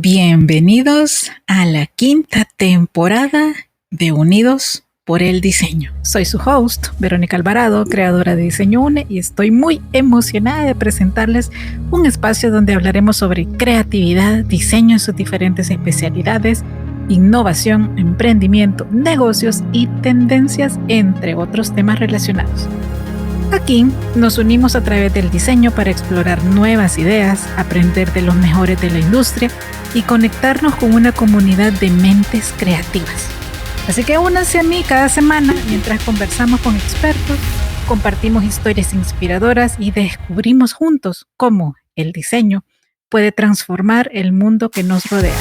Bienvenidos a la quinta temporada de Unidos por el Diseño. Soy su host, Verónica Alvarado, creadora de Diseño UNE, y estoy muy emocionada de presentarles un espacio donde hablaremos sobre creatividad, diseño en sus diferentes especialidades, innovación, emprendimiento, negocios y tendencias, entre otros temas relacionados. Aquí nos unimos a través del diseño para explorar nuevas ideas, aprender de los mejores de la industria y conectarnos con una comunidad de mentes creativas. Así que únanse a mí cada semana mientras conversamos con expertos, compartimos historias inspiradoras y descubrimos juntos cómo el diseño puede transformar el mundo que nos rodea.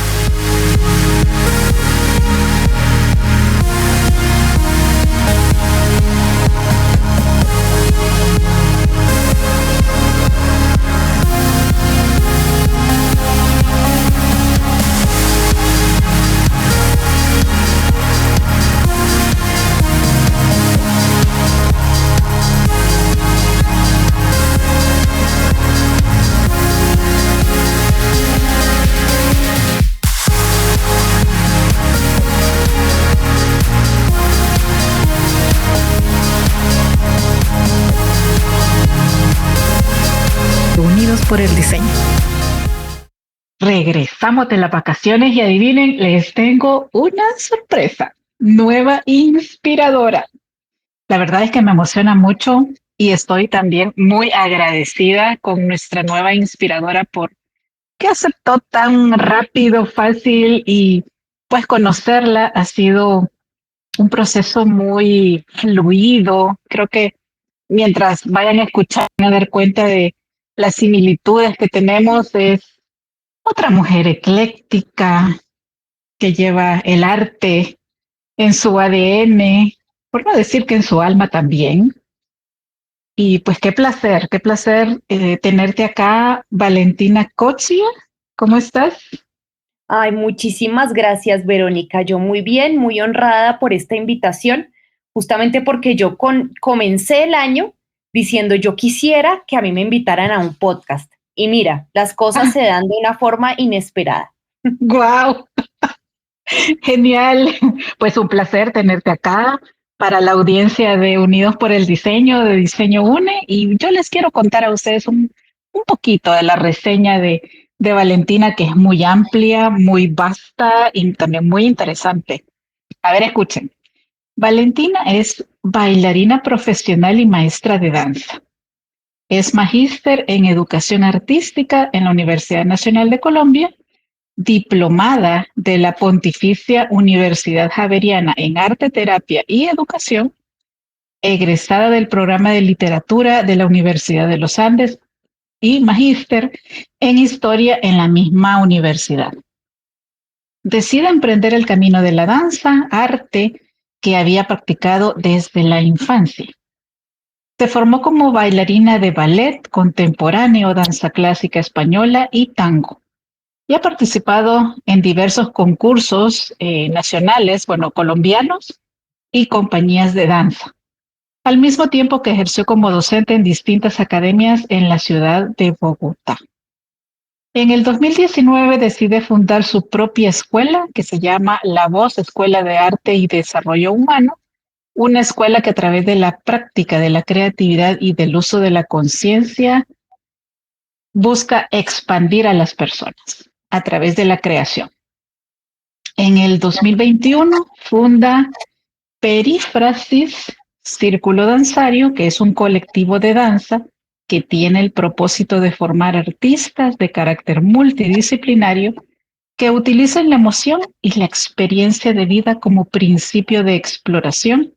Unidos por el diseño. Regresamos de las vacaciones y adivinen, les tengo una sorpresa nueva, inspiradora. La verdad es que me emociona mucho y estoy también muy agradecida con nuestra nueva inspiradora por que aceptó tan rápido, fácil, y pues conocerla ha sido un proceso muy fluido. Creo que mientras vayan a escuchar van a dar cuenta de las similitudes que tenemos. Es otra mujer ecléctica que lleva el arte en su ADN, por no decir que en su alma también. Y pues qué placer tenerte acá, Valentina Coccia. ¿Cómo estás? Ay, muchísimas gracias, Verónica. Yo muy bien, muy honrada por esta invitación, justamente porque yo comencé el año diciendo yo quisiera que a mí me invitaran a un podcast. Y mira, las cosas se dan de una forma inesperada. ¡Guau! Genial. Pues un placer tenerte acá para la audiencia de Unidos por el Diseño, de Diseño UNE. Y yo les quiero contar a ustedes un poquito de la reseña de Valentina, que es muy amplia, muy vasta y también muy interesante. A ver, escuchen. Valentina es bailarina profesional y maestra de danza. Es magíster en educación artística en la Universidad Nacional de Colombia, diplomada de la Pontificia Universidad Javeriana en Arte, Terapia y Educación, egresada del programa de literatura de la Universidad de los Andes y magíster en historia en la misma universidad. Decide emprender el camino de la danza, arte que había practicado desde la infancia. Se formó como bailarina de ballet contemporáneo, danza clásica española y tango. Y ha participado en diversos concursos nacionales, colombianos y compañías de danza, al mismo tiempo que ejerció como docente en distintas academias en la ciudad de Bogotá. En el 2019 decide fundar su propia escuela que se llama La Voz Escuela de Arte y Desarrollo Humano, una escuela que a través de la práctica de la creatividad y del uso de la conciencia busca expandir a las personas a través de la creación. En el 2021 funda Perífrasis Círculo Danzario, que es un colectivo de danza que tiene el propósito de formar artistas de carácter multidisciplinario que utilizan la emoción y la experiencia de vida como principio de exploración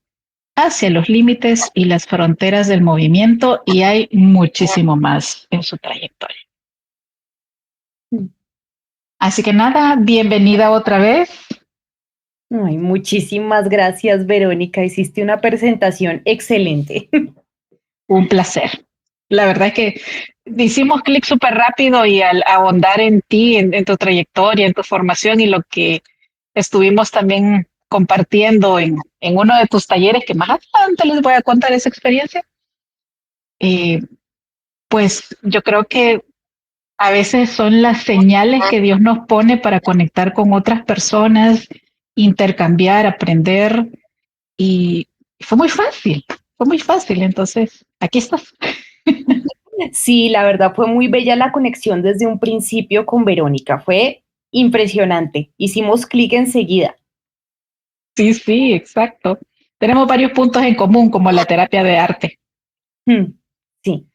hacia los límites y las fronteras del movimiento, y hay muchísimo más en su trayectoria. Así que nada, bienvenida otra vez. Ay, muchísimas gracias, Verónica. Hiciste una presentación excelente. Un placer. La verdad es que hicimos clic súper rápido y al ahondar en ti, en tu trayectoria, en tu formación y lo que estuvimos también compartiendo en uno de tus talleres, que más adelante les voy a contar esa experiencia, pues yo creo que A veces son las señales que Dios nos pone para conectar con otras personas, intercambiar, aprender y fue muy fácil. Entonces, aquí estás. Sí, la verdad fue muy bella la conexión desde un principio con Verónica, fue impresionante. Hicimos clic enseguida. Sí, sí, exacto. Tenemos varios puntos en común, como la terapia de arte. Sí,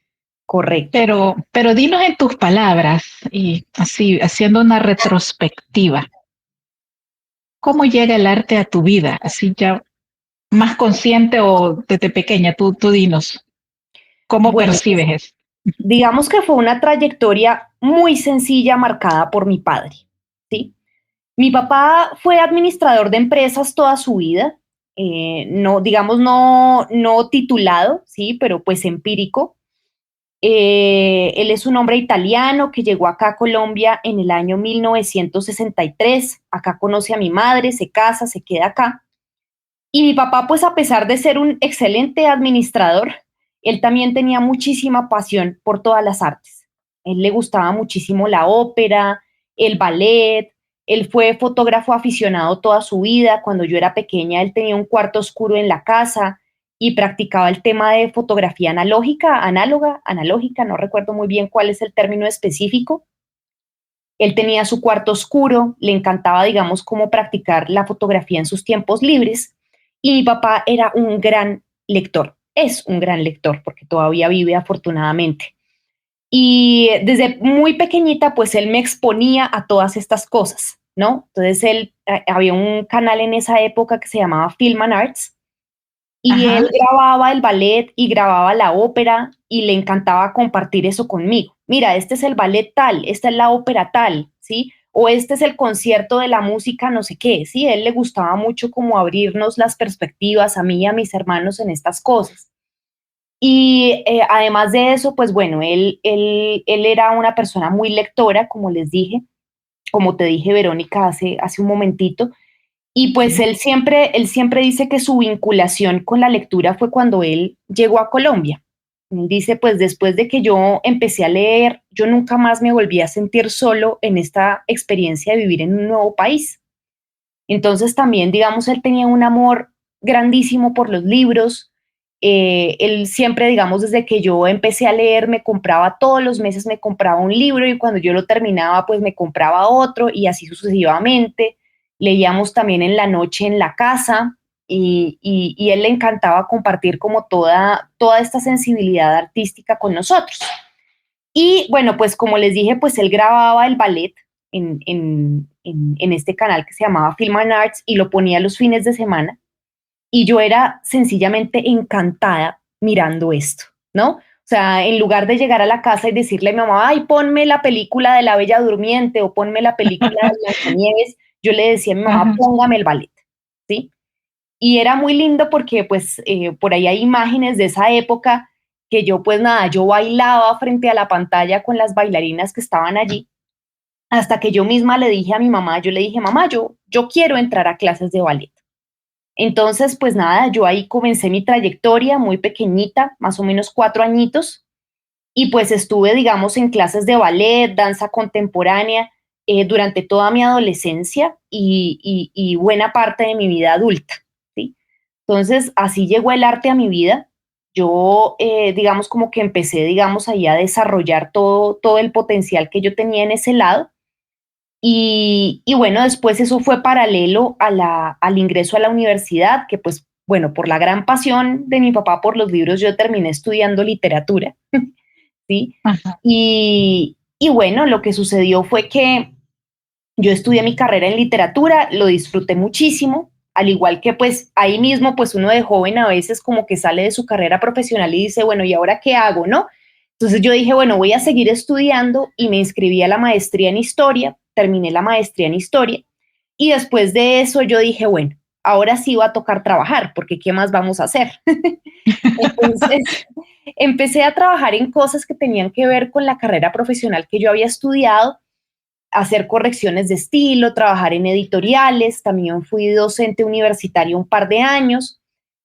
correcto. Pero dinos en tus palabras y así, haciendo una retrospectiva, ¿cómo llega el arte a tu vida? Así ya más consciente o desde pequeña, tú dinos, ¿cómo Bueno, percibes eso? digamos que fue una trayectoria muy sencilla marcada por mi padre, ¿sí? Mi papá fue administrador de empresas toda su vida, no, digamos, no titulado, ¿sí? Pero pues empírico. Él es un hombre italiano que llegó acá a Colombia en el año 1963. Acá conoce a mi madre, se casa, se queda acá. Y mi papá, pues a pesar de ser un excelente administrador, él también tenía muchísima pasión por todas las artes. Él le gustaba muchísimo la ópera, el ballet. Él fue fotógrafo aficionado toda su vida. Cuando yo era pequeña, él tenía un cuarto oscuro en la casa y practicaba el tema de fotografía analógica, no recuerdo muy bien cuál es el término específico. Él tenía su cuarto oscuro, le encantaba, digamos, cómo practicar la fotografía en sus tiempos libres. Y mi papá era un gran lector, es un gran lector, porque todavía vive afortunadamente. Y desde muy pequeñita, pues él me exponía a todas estas cosas, ¿no? Entonces había un canal en esa época que se llamaba Film and Arts, y él Ajá. grababa el ballet y grababa la ópera y le encantaba compartir eso conmigo. Mira, este es el ballet tal, esta es la ópera tal, ¿sí? O este es el concierto de la música, no sé qué, ¿sí? A él le gustaba mucho como abrirnos las perspectivas a mí y a mis hermanos en estas cosas. Y además de eso, pues bueno, él era una persona muy lectora, como les dije, como te dije, Verónica, hace un momentito. Y pues Sí. él siempre dice que su vinculación con la lectura fue cuando él llegó a Colombia. Él dice, pues después de que yo empecé a leer, yo nunca más me volví a sentir solo en esta experiencia de vivir en un nuevo país. Entonces también, digamos, él tenía un amor grandísimo por los libros. Él siempre, digamos, desde que yo empecé a leer, me compraba todos los meses, me compraba un libro y cuando yo lo terminaba, pues me compraba otro y así sucesivamente. Leíamos también en la noche en la casa y él le encantaba compartir como toda esta sensibilidad artística con nosotros. Y bueno, pues como les dije, pues él grababa el ballet en este canal que se llamaba Film and Arts y lo ponía los fines de semana. Y yo era sencillamente encantada mirando esto, ¿no? O sea, en lugar de llegar a la casa y decirle a mi mamá, ay, ponme la película de La Bella Durmiente o ponme la película de Blancanieves, yo le decía a mi mamá, Ajá. póngame el ballet, ¿sí? Y era muy lindo porque pues por ahí hay imágenes de esa época que yo pues nada, yo bailaba frente a la pantalla con las bailarinas que estaban allí, hasta que yo misma le dije a mi mamá, yo le dije, mamá, yo quiero entrar a clases de ballet. Entonces, pues nada, yo ahí comencé mi trayectoria muy pequeñita, más o menos 4 añitos, y pues estuve, digamos, en clases de ballet, danza contemporánea, durante toda mi adolescencia y buena parte de mi vida adulta, ¿sí? Entonces, así llegó el arte a mi vida. Yo, digamos, como que empecé, digamos, ahí a desarrollar todo el potencial que yo tenía en ese lado. Y bueno, después eso fue paralelo al ingreso a la universidad, que pues, bueno, por la gran pasión de mi papá por los libros, yo terminé estudiando literatura, ¿sí? Ajá. Y bueno, lo que sucedió fue que yo estudié mi carrera en literatura, lo disfruté muchísimo, al igual que pues ahí mismo, pues uno de joven a veces como que sale de su carrera profesional y dice, bueno, ¿y ahora qué hago, no? Entonces yo dije, bueno, voy a seguir estudiando y me inscribí a la maestría en historia, terminé la maestría en historia y después de eso yo dije, bueno, ahora sí va a tocar trabajar, porque ¿qué más vamos a hacer? Entonces empecé a trabajar en cosas que tenían que ver con la carrera profesional que yo había estudiado, hacer correcciones de estilo, trabajar en editoriales, también fui docente universitario un par de años,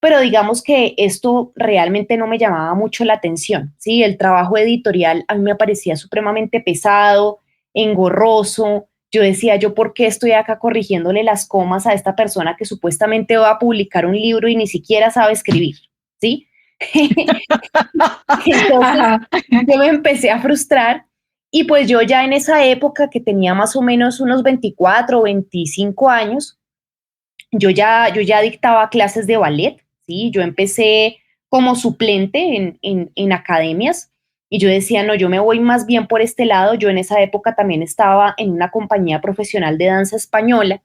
pero digamos que esto realmente no me llamaba mucho la atención, ¿sí? El trabajo editorial a mí me parecía supremamente pesado, engorroso. Yo decía, ¿yo por qué estoy acá corrigiéndole las comas a esta persona que supuestamente va a publicar un libro y ni siquiera sabe escribir, ¿sí? Entonces Ajá. yo me empecé a frustrar y pues yo ya en esa época que tenía más o menos unos 24 o 25 años, yo ya dictaba clases de ballet, ¿sí? Yo empecé como suplente en academias y yo decía, no, yo me voy más bien por este lado. Yo en esa época también estaba en una compañía profesional de danza española.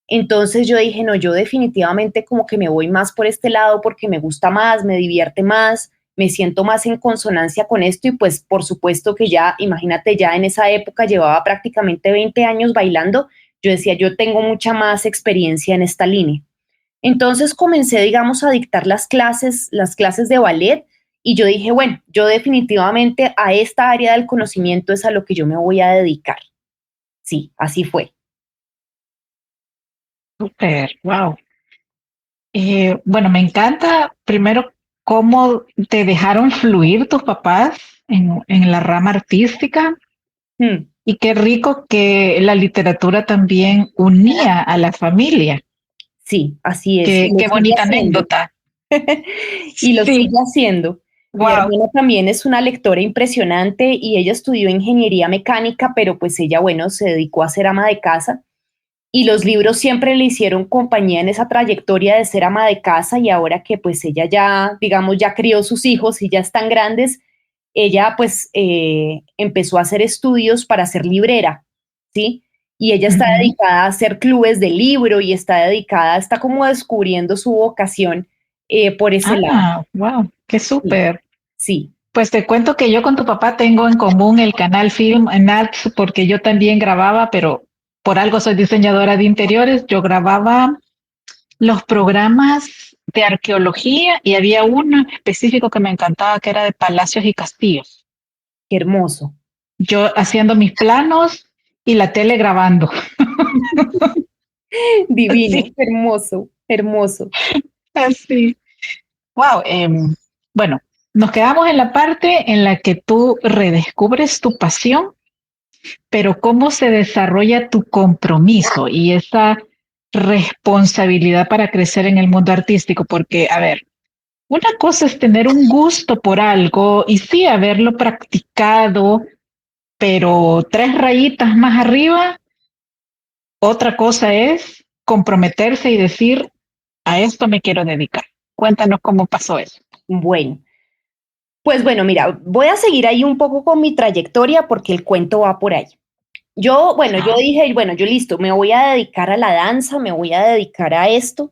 Entonces yo dije, no, yo definitivamente como que me voy más por este lado porque me gusta más, me divierte más, me siento más en consonancia con esto y pues por supuesto que ya, imagínate, ya en esa época llevaba prácticamente 20 años bailando. Yo decía, yo tengo mucha más experiencia en esta línea. Entonces comencé, digamos, a dictar las clases de ballet y yo dije, bueno, yo definitivamente a esta área del conocimiento es a lo que yo me voy a dedicar. Sí, así fue. Súper, wow. Bueno, me encanta primero cómo te dejaron fluir tus papás en la rama artística Mm, y qué rico que la literatura también unía a la familia. sí, así es. Y Qué, lo qué sigue bonita haciendo. anécdota. Y lo sigue Sí, haciendo. Mi wow. hermana también es una lectora impresionante y ella estudió ingeniería mecánica, pero pues ella, bueno, se dedicó a ser ama de casa y los libros siempre le hicieron compañía en esa trayectoria de ser ama de casa y ahora que pues ella ya, digamos, ya crió sus hijos y ya están grandes, ella pues empezó a hacer estudios para ser librera, ¿sí? Y ella está Ujú. dedicada a hacer clubes de libro y está dedicada, está como descubriendo su vocación por ese lado. Ah, wow, qué Sí, súper. sí. Pues te cuento que yo con tu papá tengo en común el canal Film and Arts porque yo también grababa, pero por algo soy diseñadora de interiores. Yo grababa los programas de arqueología y había uno específico que me encantaba que era de palacios y castillos. Qué hermoso. Yo haciendo mis planos y la tele grabando. Divino, Así, hermoso, hermoso. así. Wow. Bueno, nos quedamos en la parte en la que tú redescubres tu pasión, pero cómo se desarrolla tu compromiso y esa responsabilidad para crecer en el mundo artístico, porque, a ver, una cosa es tener un gusto por algo y sí haberlo practicado, pero tres rayitas más arriba, otra cosa es comprometerse y decir, a esto me quiero dedicar. Cuéntanos cómo pasó eso. Bueno, pues bueno, mira, voy a seguir ahí un poco con mi trayectoria porque el cuento va por ahí. Yo, bueno, yo Ajá. dije, bueno, yo listo, me voy a dedicar a la danza, me voy a dedicar a esto.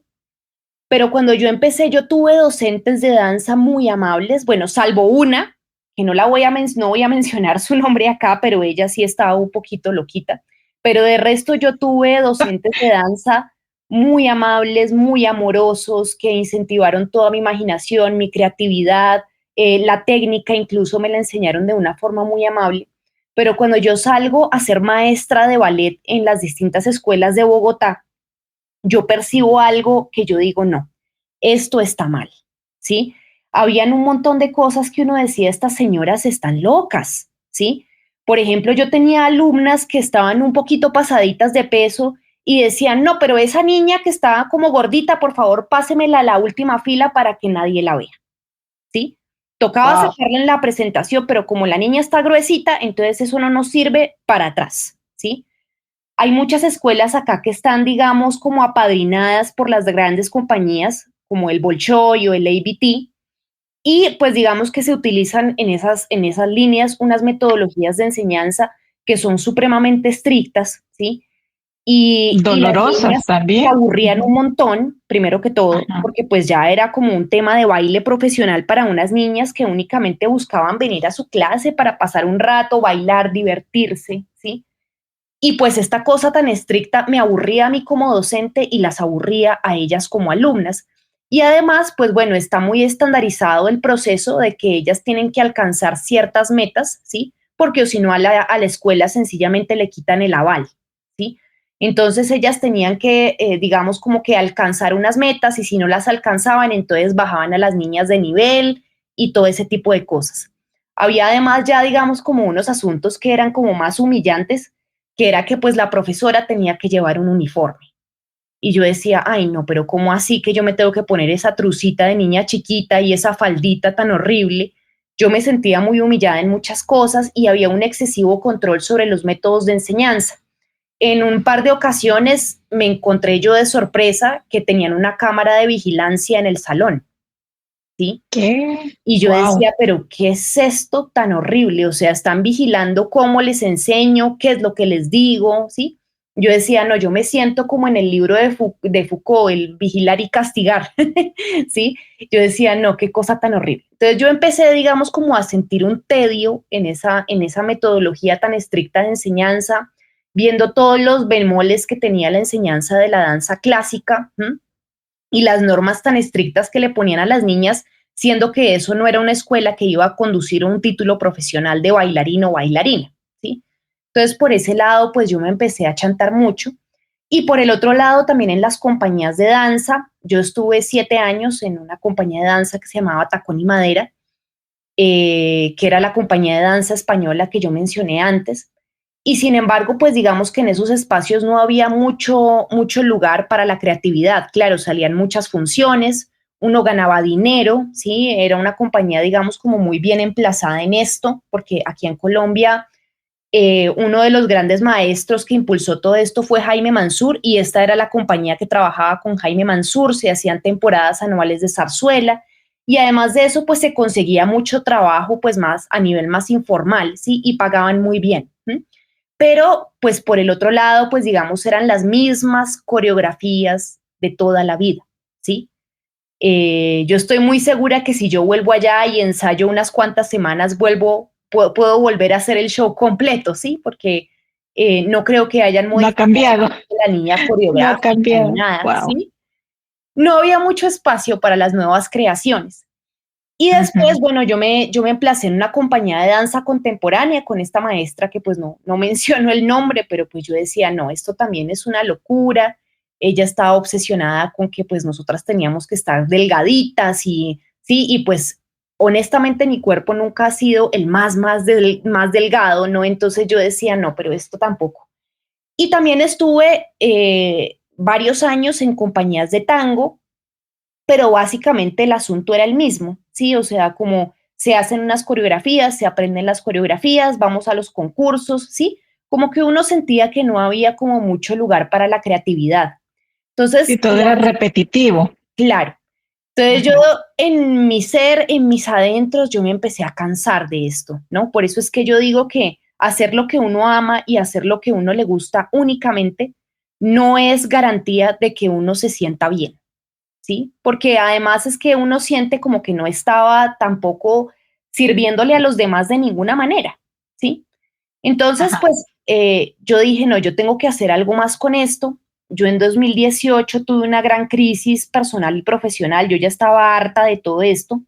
Pero cuando yo empecé, yo tuve docentes de danza muy amables, bueno, salvo una, que no la voy a no voy a mencionar su nombre acá, pero ella sí estaba un poquito loquita. Pero de resto yo tuve docentes de danza muy amables, muy amorosos, que incentivaron toda mi imaginación, mi creatividad, la técnica, incluso me la enseñaron de una forma muy amable. Pero cuando yo salgo a ser maestra de ballet en las distintas escuelas de Bogotá, yo percibo algo que yo digo, no, esto está mal, ¿sí? Habían un montón de cosas que uno decía, estas señoras están locas, ¿sí? Por ejemplo, yo tenía alumnas que estaban un poquito pasaditas de peso y decían, no, pero esa niña que estaba como gordita, por favor, pásemela a la última fila para que nadie la vea, ¿sí? Tocaba Wow. sacarla en la presentación, pero como la niña está gruesita, entonces eso no nos sirve para atrás, ¿sí? Hay muchas escuelas acá que están, digamos, como apadrinadas por las grandes compañías como el Bolshoi o el ABT, y pues digamos que se utilizan en esas líneas unas metodologías de enseñanza que son supremamente estrictas, ¿sí? Y las Dolorosas niñas se también. aburrían un montón, primero que todo, Ajá. porque pues ya era como un tema de baile profesional para unas niñas que únicamente buscaban venir a su clase para pasar un rato, bailar, divertirse, ¿sí? Y pues esta cosa tan estricta me aburría a mí como docente y las aburría a ellas como alumnas. Y además, pues bueno, está muy estandarizado el proceso de que ellas tienen que alcanzar ciertas metas, ¿sí? Porque o si no a la escuela sencillamente le quitan el aval, ¿sí? Entonces ellas tenían que, digamos, como que alcanzar unas metas y si no las alcanzaban, entonces bajaban a las niñas de nivel y todo ese tipo de cosas. Había además ya, digamos, como unos asuntos que eran como más humillantes, que era que pues la profesora tenía que llevar un uniforme. Y yo decía, ay no, pero ¿cómo así que yo me tengo que poner esa trucita de niña chiquita y esa faldita tan horrible? Yo me sentía muy humillada en muchas cosas y había un excesivo control sobre los métodos de enseñanza. En un par de ocasiones me encontré yo de sorpresa que tenían una cámara de vigilancia en el salón, ¿sí? ¿Qué? Y yo Wow. decía, pero ¿qué es esto tan horrible? O sea, están vigilando cómo les enseño, qué es lo que les digo, ¿sí? Yo decía, no, yo me siento como en el libro de Foucault, el vigilar y castigar, ¿sí? Yo decía, no, qué cosa tan horrible. Entonces yo empecé, digamos, como a sentir un tedio en esa metodología tan estricta de enseñanza, viendo todos los bemoles que tenía la enseñanza de la danza clásica, ¿m? Y las normas tan estrictas que le ponían a las niñas, siendo que eso no era una escuela que iba a conducir un título profesional de bailarín o bailarina, ¿sí? Entonces, por ese lado, pues yo me empecé a chantar mucho. Y por el otro lado, también en las compañías de danza, yo estuve 7 años en una compañía de danza que se llamaba Tacón y Madera, que era la compañía de danza española que yo mencioné antes. Y sin embargo, pues digamos que en esos espacios no había mucho lugar para la creatividad. Claro, salían muchas funciones, uno ganaba dinero, ¿sí? Era una compañía, digamos, como muy bien emplazada en esto, porque aquí en Colombia uno de los grandes maestros que impulsó todo esto fue Jaime Mansur y esta era la compañía que trabajaba con Jaime Mansur, se hacían temporadas anuales de zarzuela y además de eso pues se conseguía mucho trabajo pues más a nivel más informal, ¿sí? Y pagaban muy bien. ¿Sí? Pero pues por el otro lado pues digamos eran las mismas coreografías de toda la vida, ¿sí? Yo estoy muy segura que si yo vuelvo allá y ensayo unas cuantas semanas, puedo volver a hacer el show completo, ¿sí? Porque no creo que hayan No ha modificado cambiado. la niña No ha coreográfica ni cambiado. nada, Wow. ¿sí? No había mucho espacio para las nuevas creaciones. Y después, Ujú. bueno, yo me emplacé en una compañía de danza contemporánea con esta maestra que pues no menciono el nombre, pero pues yo decía, no, esto también es una locura. Ella estaba obsesionada con que pues nosotras teníamos que estar delgaditas y sí, y pues honestamente mi cuerpo nunca ha sido el más delgado, ¿no? Entonces yo decía, no, pero esto tampoco. Y también estuve varios años en compañías de tango, pero básicamente el asunto era el mismo, ¿sí? O sea, como se hacen unas coreografías, se aprenden las coreografías, vamos a los concursos, ¿sí? Como que uno sentía que no había como mucho lugar para la creatividad. Y Entonces, todo era repetitivo. claro. Entonces yo Ujú. en mi ser, en mis adentros, yo me empecé a cansar de esto, ¿no? Por eso es que yo digo que hacer lo que uno ama y hacer lo que uno le gusta únicamente no es garantía de que uno se sienta bien. ¿Sí? Porque además es que uno siente como que no estaba tampoco sirviéndole a los demás de ninguna manera, ¿sí? Entonces, Ajá. pues yo dije, no, yo tengo que hacer algo más con esto. Yo en 2018 tuve una gran crisis personal y profesional, yo ya estaba harta de todo esto.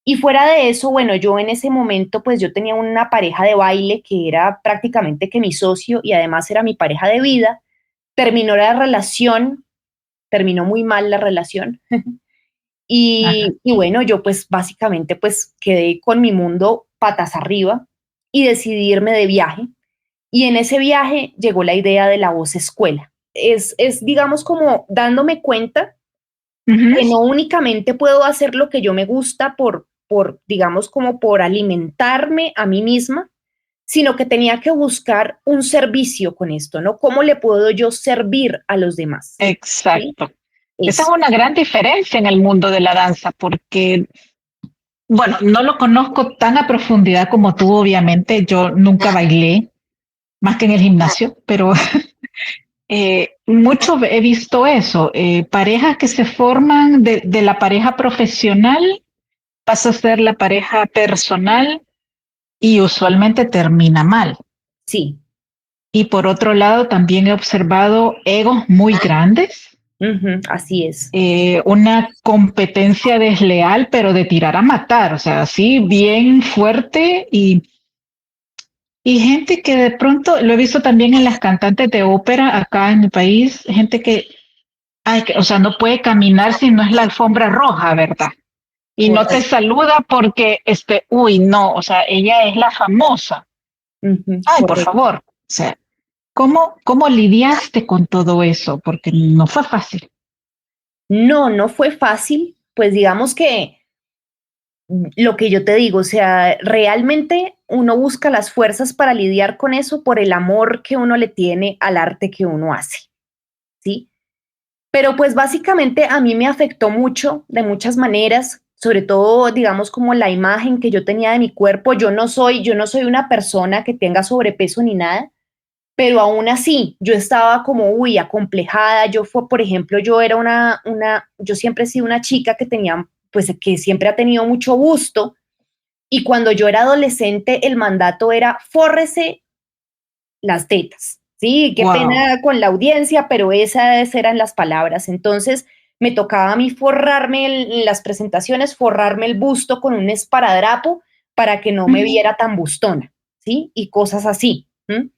Y fuera de eso, bueno, yo en ese momento, pues yo tenía una pareja de baile que era prácticamente que mi socio y además era mi pareja de vida. Terminó la relación, terminó muy mal la relación. Ajá. Y bueno, yo pues básicamente pues quedé con mi mundo patas arriba y decidí irme de viaje. Y en ese viaje llegó la idea de la voz escuela. Es digamos como dándome cuenta Ujú. que no únicamente puedo hacer lo que yo me gusta digamos como por alimentarme a mí misma, sino que tenía que buscar un servicio con esto, ¿no? ¿Cómo le puedo yo servir a los demás? ¿Sí? Exacto. Esa es Eso. una gran diferencia en el mundo de la danza, porque, bueno, no lo conozco tan a profundidad como tú, obviamente. Yo nunca bailé, más que en el gimnasio, pero mucho he visto eso. Parejas que se forman de la pareja profesional, pasa a ser la pareja personal y usualmente termina mal. Sí, Y por otro lado, también he observado egos muy grandes, ujú, así es. una competencia desleal, pero de tirar a matar, o sea, así bien fuerte Y gente que de pronto, lo he visto también en las cantantes de ópera acá en mi país, gente que, ay, o sea, no puede caminar si no es la alfombra roja, ¿verdad? Y no te Correcto. saluda porque, uy, no, o sea, ella es la famosa. Ujú, Ay, por correcto. favor. O sea, ¿cómo lidiaste con todo eso? Porque no fue fácil. No, no fue fácil, pues digamos que lo que yo te digo, o sea, realmente uno busca las fuerzas para lidiar con eso por el amor que uno le tiene al arte que uno hace, ¿sí? Pero pues básicamente a mí me afectó mucho de muchas maneras, sobre todo digamos como la imagen que yo tenía de mi cuerpo. Yo no soy una persona que tenga sobrepeso ni nada, pero aún así yo estaba como, uy, acomplejada. Por ejemplo, yo era yo siempre he sido una chica que tenía, pues que siempre ha tenido mucho gusto. Y cuando yo era adolescente, el mandato era fórrese las tetas. Sí, qué Wow. pena con la audiencia, pero esas eran las palabras. Entonces me tocaba a mí en las presentaciones, forrarme el busto con un esparadrapo para que no me viera tan bustona, ¿sí? Y cosas así. ¿M?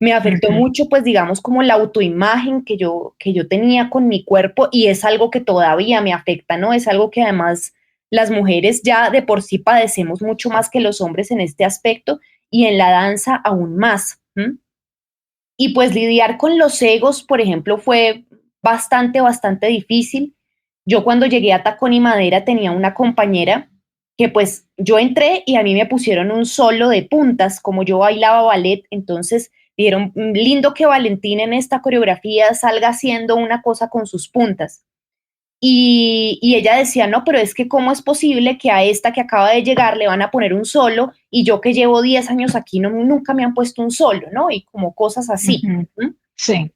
Me afectó mucho, pues digamos, como la autoimagen que yo tenía con mi cuerpo y es algo que todavía me afecta, ¿no? Es algo que además las mujeres ya de por sí padecemos mucho más que los hombres en este aspecto y en la danza aún más. ¿M? Y pues lidiar con los egos, por ejemplo, fue bastante, bastante difícil. Yo cuando llegué a Tacón y Madera tenía una compañera que pues yo entré y a mí me pusieron un solo de puntas, como yo bailaba ballet, entonces dijeron, lindo que Valentina en esta coreografía salga haciendo una cosa con sus puntas. Y ella decía, no, pero es que cómo es posible que a esta que acaba de llegar le van a poner un solo y yo que llevo 10 años aquí no, nunca me han puesto un solo, ¿no? Y como cosas así. ¿M? Sí.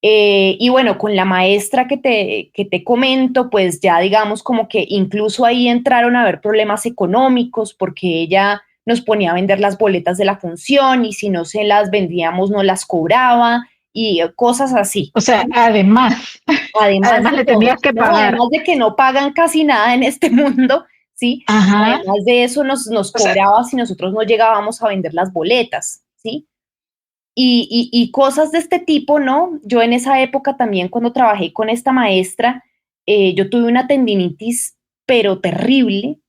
Y bueno, con la maestra que te comento, pues ya digamos como que incluso ahí entraron a haber problemas económicos porque ella nos ponía a vender las boletas de la función y si no se las vendíamos no las cobraba y cosas así. O sea, además, Además además de le todo, tenías que ¿no? pagar. Además de que no pagan casi nada en este mundo, ¿sí? Ajá. Además de eso nos O sea, cobraba si nosotros no llegábamos a vender las boletas, ¿sí? Y cosas de este tipo, ¿no? Yo en esa época también cuando trabajé con esta maestra, yo tuve una tendinitis, pero terrible,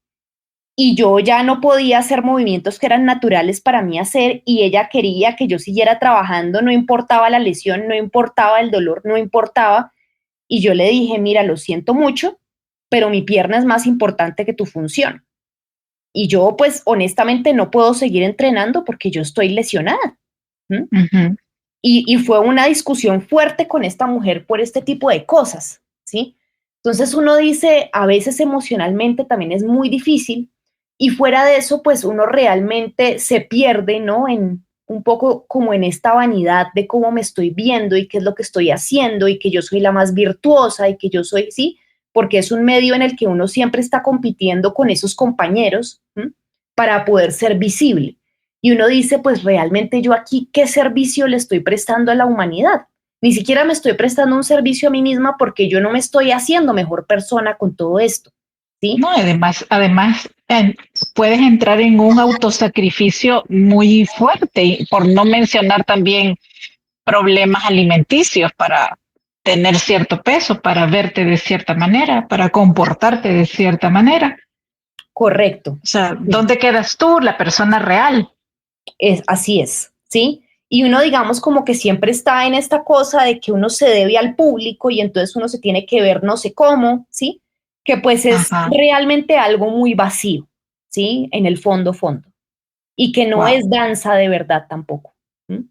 y yo ya no podía hacer movimientos que eran naturales para mí hacer y ella quería que yo siguiera trabajando, no importaba la lesión, no importaba el dolor, no importaba. Y yo le dije, mira, lo siento mucho, pero mi pierna es más importante que tu función. Y yo, pues, honestamente no puedo seguir entrenando porque yo estoy lesionada. ¿M? ujú. Y fue una discusión fuerte con esta mujer por este tipo de cosas, ¿sí? Entonces uno dice, a veces emocionalmente también es muy difícil y fuera de eso, pues uno realmente se pierde, ¿no? En un poco como en esta vanidad de cómo me estoy viendo y qué es lo que estoy haciendo y que yo soy la más virtuosa y que yo soy, sí, porque es un medio en el que uno siempre está compitiendo con esos compañeros, ¿m? Para poder ser visible. Y uno dice, pues realmente yo aquí, ¿qué servicio le estoy prestando a la humanidad? Ni siquiera me estoy prestando un servicio a mí misma porque yo no me estoy haciendo mejor persona con todo esto, ¿sí? No, además puedes entrar en un autosacrificio muy fuerte, y por no mencionar también problemas alimenticios para tener cierto peso, para verte de cierta manera, para comportarte de cierta manera. Correcto. O sea, Sí. ¿dónde quedas tú, la persona real? Así es, ¿sí? Y uno, digamos, como que siempre está en esta cosa de que uno se debe al público y entonces uno se tiene que ver no sé cómo, ¿sí? Que pues es Ajá, realmente algo muy vacío, ¿sí? En el fondo, fondo. Y que no wow. es danza de verdad tampoco. ¿M?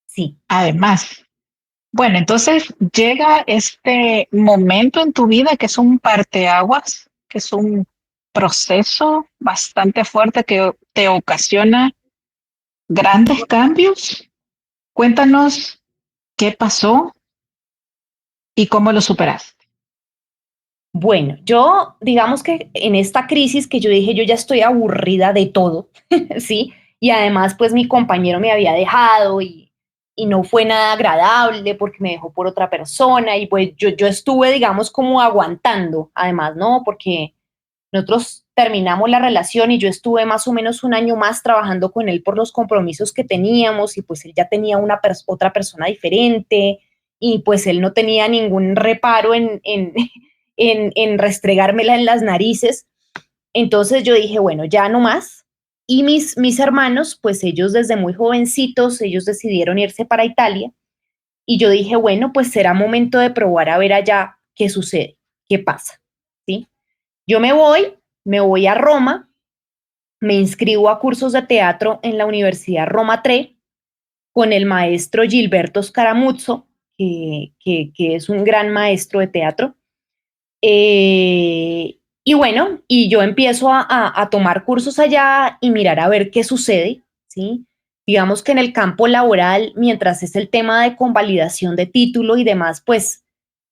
Sí. Además, bueno, entonces llega este momento en tu vida que es un parteaguas, que es un proceso bastante fuerte que te ocasiona grandes cambios. Cuéntanos qué pasó y cómo lo superaste. Bueno, yo digamos que en esta crisis que yo dije, yo ya estoy aburrida de todo, ¿sí? Y además, pues mi compañero me había dejado y no fue nada agradable porque me dejó por otra persona y pues yo estuve, digamos, como aguantando, además, ¿no? Porque nosotros terminamos la relación y yo estuve más o menos un año más trabajando con él por los compromisos que teníamos y pues él ya tenía otra persona diferente y pues él no tenía ningún reparo en restregármela en las narices. Entonces yo dije, bueno, ya no más. Y mis hermanos, pues ellos desde muy jovencitos, ellos decidieron irse para Italia. Y yo dije, bueno, pues será momento de probar a ver allá qué sucede, qué pasa, ¿sí? Yo me voy a Roma, me inscribo a cursos de teatro en la Universidad Roma Tre con el maestro Gilberto Scaramuzzo, que es un gran maestro de teatro. Y bueno, y yo empiezo a tomar cursos allá y mirar a ver qué sucede, ¿sí? Digamos que en el campo laboral, mientras es el tema de convalidación de título y demás, pues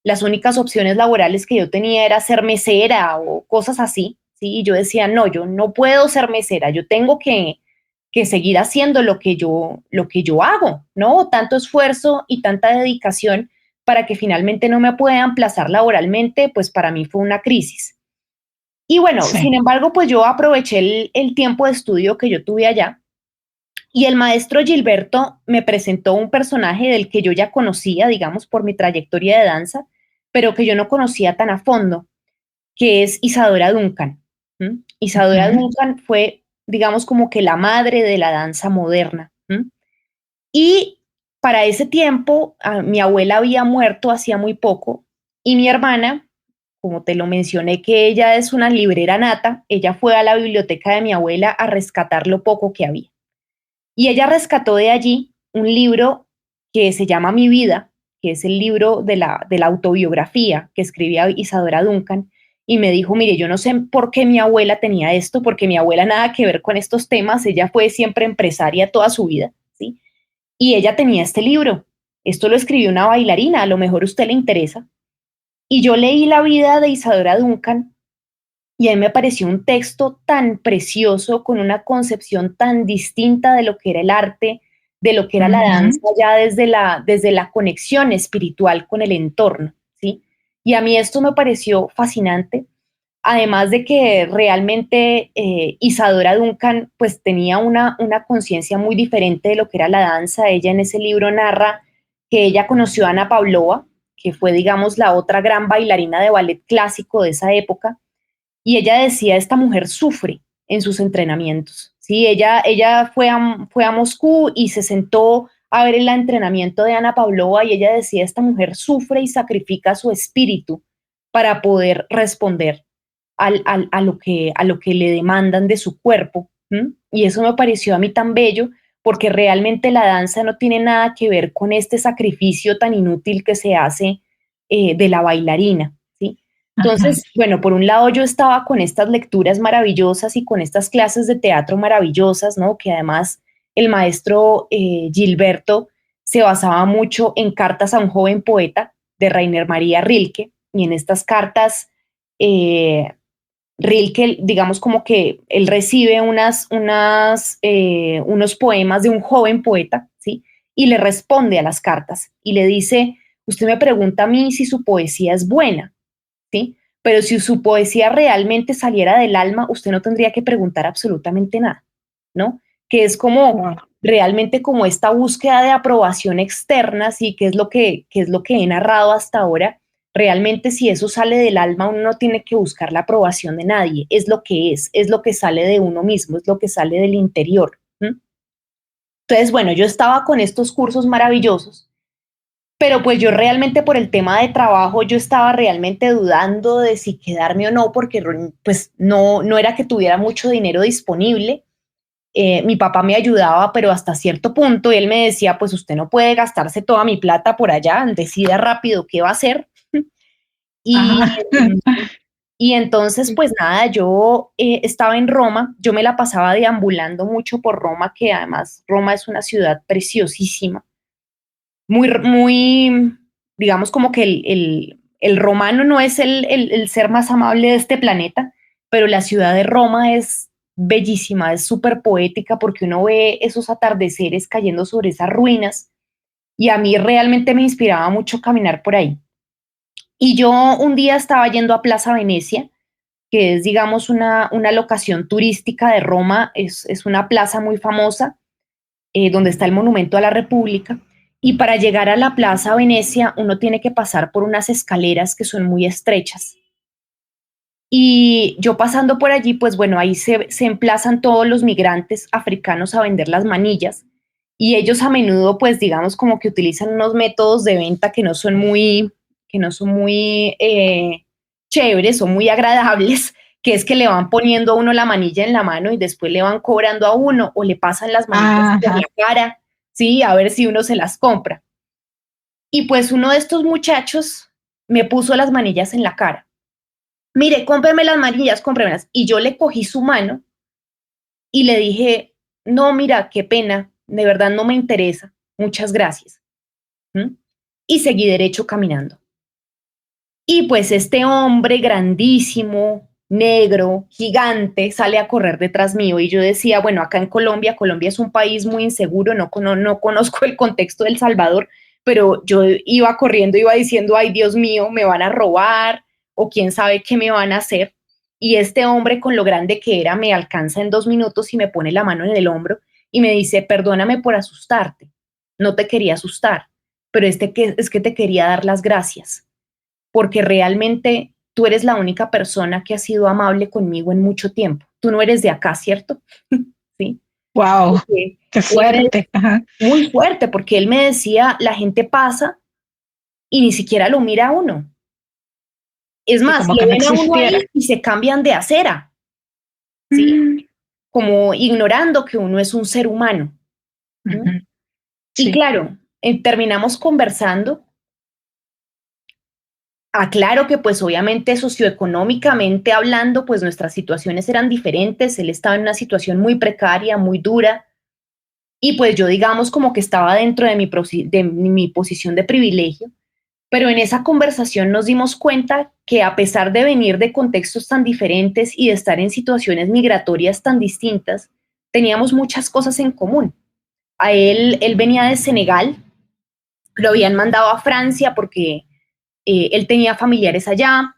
las únicas opciones laborales que yo tenía era ser mesera o cosas así, ¿sí? Y yo decía, no, yo no puedo ser mesera, yo tengo que seguir haciendo lo que yo hago, ¿no? Tanto esfuerzo y tanta dedicación para que finalmente no me puedan aplazar laboralmente, pues para mí fue una crisis. Y bueno, Sí. sin embargo, pues yo aproveché el tiempo de estudio que yo tuve allá y el maestro Gilberto me presentó un personaje del que yo ya conocía, digamos, por mi trayectoria de danza, pero que yo no conocía tan a fondo, que es Isadora Duncan. ¿Mm? Isadora Duncan fue, digamos, como que la madre de la danza moderna. ¿Mm? Y para ese tiempo, mi abuela había muerto hacía muy poco y mi hermana, como te lo mencioné, que ella es una librera nata, ella fue a la biblioteca de mi abuela a rescatar lo poco que había. Y ella rescató de allí un libro que se llama Mi vida, que es el libro de la autobiografía que escribía Isadora Duncan, y me dijo, mire, yo no sé por qué mi abuela tenía esto, porque mi abuela nada que ver con estos temas, ella fue siempre empresaria toda su vida, ¿sí? Y ella tenía este libro. Esto lo escribió una bailarina, a lo mejor a usted le interesa. Y yo leí la vida de Isadora Duncan y a mí me pareció un texto tan precioso, con una concepción tan distinta de lo que era el arte, de lo que era la danza, ya desde la conexión espiritual con el entorno, ¿sí? Y a mí esto me pareció fascinante, además de que realmente Isadora Duncan pues tenía una conciencia muy diferente de lo que era la danza. Ella en ese libro narra que ella conoció a Ana Pavlova, que fue, digamos, la otra gran bailarina de ballet clásico de esa época, y ella decía, esta mujer sufre en sus entrenamientos, ¿sí? Ella fue a Moscú y se sentó a ver el entrenamiento de Ana Pavlova y ella decía, esta mujer sufre y sacrifica su espíritu para poder responder a lo que le demandan de su cuerpo. ¿M? Y eso me pareció a mí tan bello, porque realmente la danza no tiene nada que ver con este sacrificio tan inútil que se hace de la bailarina, ¿sí? Ajá. Entonces, bueno, por un lado yo estaba con estas lecturas maravillosas y con estas clases de teatro maravillosas, ¿no? Que además el maestro Gilberto se basaba mucho en cartas a un joven poeta de Rainer María Rilke, y en estas cartas eh, Rilke, digamos como que él recibe unos poemas de un joven poeta, ¿sí? Y le responde a las cartas y le dice, usted me pregunta a mí si su poesía es buena, ¿sí? Pero si su poesía realmente saliera del alma, usted no tendría que preguntar absolutamente nada, ¿no? Que es como Wow. realmente como esta búsqueda de aprobación externa, sí, que es lo que he narrado hasta ahora. Realmente si eso sale del alma, uno no tiene que buscar la aprobación de nadie, es lo que sale de uno mismo, es lo que sale del interior. ¿M? Entonces, bueno, yo estaba con estos cursos maravillosos, pero pues yo realmente por el tema de trabajo yo estaba realmente dudando de si quedarme o no, porque pues no era que tuviera mucho dinero disponible. Mi papá me ayudaba, pero hasta cierto punto, y él me decía, pues usted no puede gastarse toda mi plata por allá, decida rápido qué va a hacer. Y, Ajá. y entonces, pues nada, yo estaba en Roma, yo me la pasaba deambulando mucho por Roma, que además Roma es una ciudad preciosísima, muy, digamos como que el romano no es el ser más amable de este planeta, pero la ciudad de Roma es bellísima, es súper poética porque uno ve esos atardeceres cayendo sobre esas ruinas y a mí realmente me inspiraba mucho caminar por ahí. Y yo un día estaba yendo a Plaza Venecia que es, digamos, una locación turística de Roma, es una plaza muy famosa, donde está el Monumento a la República. Y para llegar a la Plaza Venecia, uno tiene que pasar por unas escaleras que son muy estrechas. Y yo pasando por allí, pues bueno, ahí se emplazan todos los migrantes africanos a vender las manillas. Y ellos a menudo, pues digamos, como que utilizan unos métodos de venta que no son muy chéveres o muy agradables, que es que le van poniendo a uno la manilla en la mano y después le van cobrando a uno o le pasan las manillas por Ajá. la cara, ¿sí? A ver si uno se las compra. Y pues uno de estos muchachos me puso las manillas en la cara. Mire, cómpreme las manillas, cómpremelas. Y yo le cogí su mano y le dije, no, mira, qué pena, de verdad no me interesa, muchas gracias. ¿Mm? Y seguí derecho caminando. Y pues este hombre grandísimo, negro, gigante, sale a correr detrás mío. Y yo decía, bueno, acá en Colombia, Colombia es un país muy inseguro, no conozco el contexto de El Salvador, pero yo iba corriendo, iba diciendo, ay, Dios mío, me van a robar o quién sabe qué me van a hacer. Y este hombre, con lo grande que era, me alcanza en 2 minutos y me pone la mano en el hombro y me dice, perdóname por asustarte, no te quería asustar, pero es que te quería dar las gracias porque realmente tú eres la única persona que ha sido amable conmigo en mucho tiempo. Tú no eres de acá, ¿cierto? Sí. Wow, Porque qué él me, fuerte. Ajá. muy fuerte, porque él me decía, la gente pasa y ni siquiera lo mira a uno. Es Sí, más, como lo que no ven a uno existiera. ahí y se cambian de acera, ¿sí? Mm, Como ignorando que uno es un ser humano. ¿Mm? ujú. Y Sí, claro, terminamos conversando. Aclaro que pues obviamente socioeconómicamente hablando, pues nuestras situaciones eran diferentes. Él estaba en una situación muy precaria, muy dura, y pues yo digamos como que estaba dentro de mi posición de privilegio, pero en esa conversación nos dimos cuenta que a pesar de venir de contextos tan diferentes y de estar en situaciones migratorias tan distintas, teníamos muchas cosas en común. Él venía de Senegal, lo habían mandado a Francia porque él tenía familiares allá,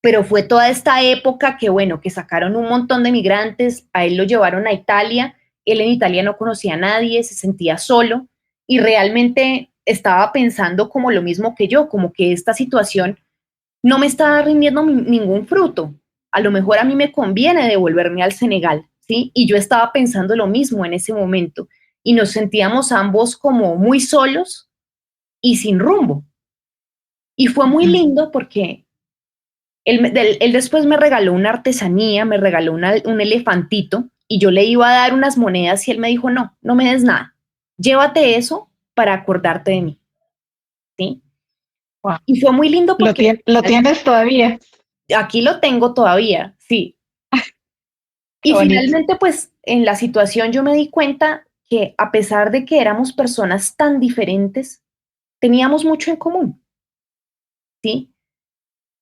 pero fue toda esta época que, bueno, que sacaron un montón de migrantes, a él lo llevaron a Italia, él en Italia no conocía a nadie, se sentía solo y realmente estaba pensando como lo mismo que yo, como que esta situación no me está rindiendo ningún fruto. A lo mejor a mí me conviene devolverme al Senegal, ¿sí? Y yo estaba pensando lo mismo en ese momento y nos sentíamos ambos como muy solos y sin rumbo. Y fue muy ujú. lindo porque él después me regaló una artesanía, me regaló un elefantito y yo le iba a dar unas monedas y él me dijo, no, no me des nada, llévate eso para acordarte de mí, ¿sí? Wow. Y fue muy lindo porque Lo tienes todavía. aquí lo tengo todavía, sí. Qué Y bonito. finalmente, pues en la situación yo me di cuenta que a pesar de que éramos personas tan diferentes, teníamos mucho en común, ¿sí?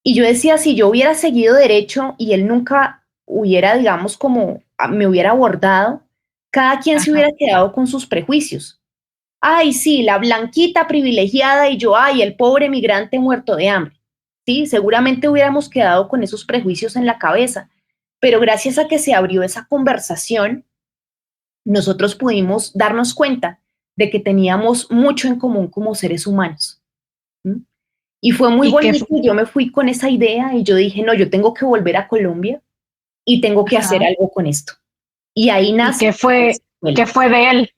Y yo decía, si yo hubiera seguido derecho y él nunca hubiera, digamos, como me hubiera abordado, cada quien se Ajá. hubiera quedado con sus prejuicios. Ay, sí, la blanquita privilegiada y yo, ay, el pobre migrante muerto de hambre. Sí, seguramente hubiéramos quedado con esos prejuicios en la cabeza, pero gracias a que se abrió esa conversación, nosotros pudimos darnos cuenta de que teníamos mucho en común como seres humanos. ¿Mm? Y fue muy Y que, bonito, yo me fui con esa idea y yo dije, no, yo tengo que volver a Colombia y tengo que hacer ajá. algo con esto. Y ahí ¿Y nace la qué escuela. fue de él?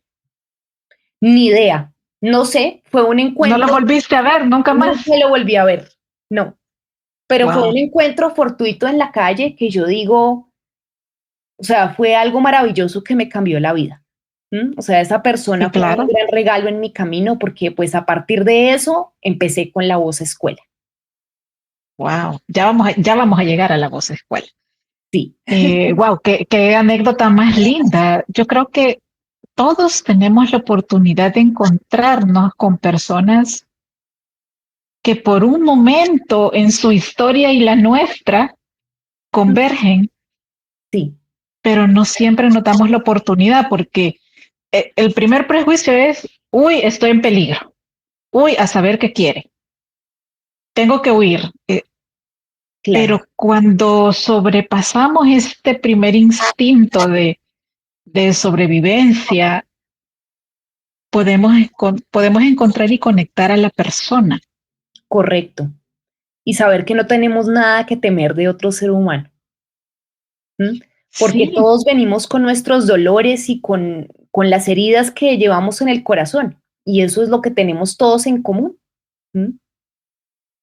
Ni idea, no sé, fue un ¿No lo encuentro, volviste a ver nunca nunca más? lo volví a ver, no, pero fue Wow. un encuentro fortuito en la calle que yo digo, o sea, fue algo maravilloso que me cambió la vida. ¿Mm? O sea, esa Sí, persona fue un claro. gran regalo en mi camino porque pues a partir de eso empecé con la voz escuela. Wow. Ya vamos a llegar a la voz escuela. Sí, Wow, qué anécdota más linda. Yo creo que todos tenemos la oportunidad de encontrarnos con personas que por un momento en su historia y la nuestra convergen, sí, pero no siempre nos damos la oportunidad porque el primer prejuicio es, uy, estoy en peligro, uy, a saber qué quiere, tengo que huir. claro, pero cuando sobrepasamos este primer instinto de sobrevivencia, podemos encontrar y conectar a la persona. correcto. Y saber que no tenemos nada que temer de otro ser humano. ¿M? Porque Sí, todos venimos con nuestros dolores y con las heridas que llevamos en el corazón. Y eso es lo que tenemos todos en común. ¿M?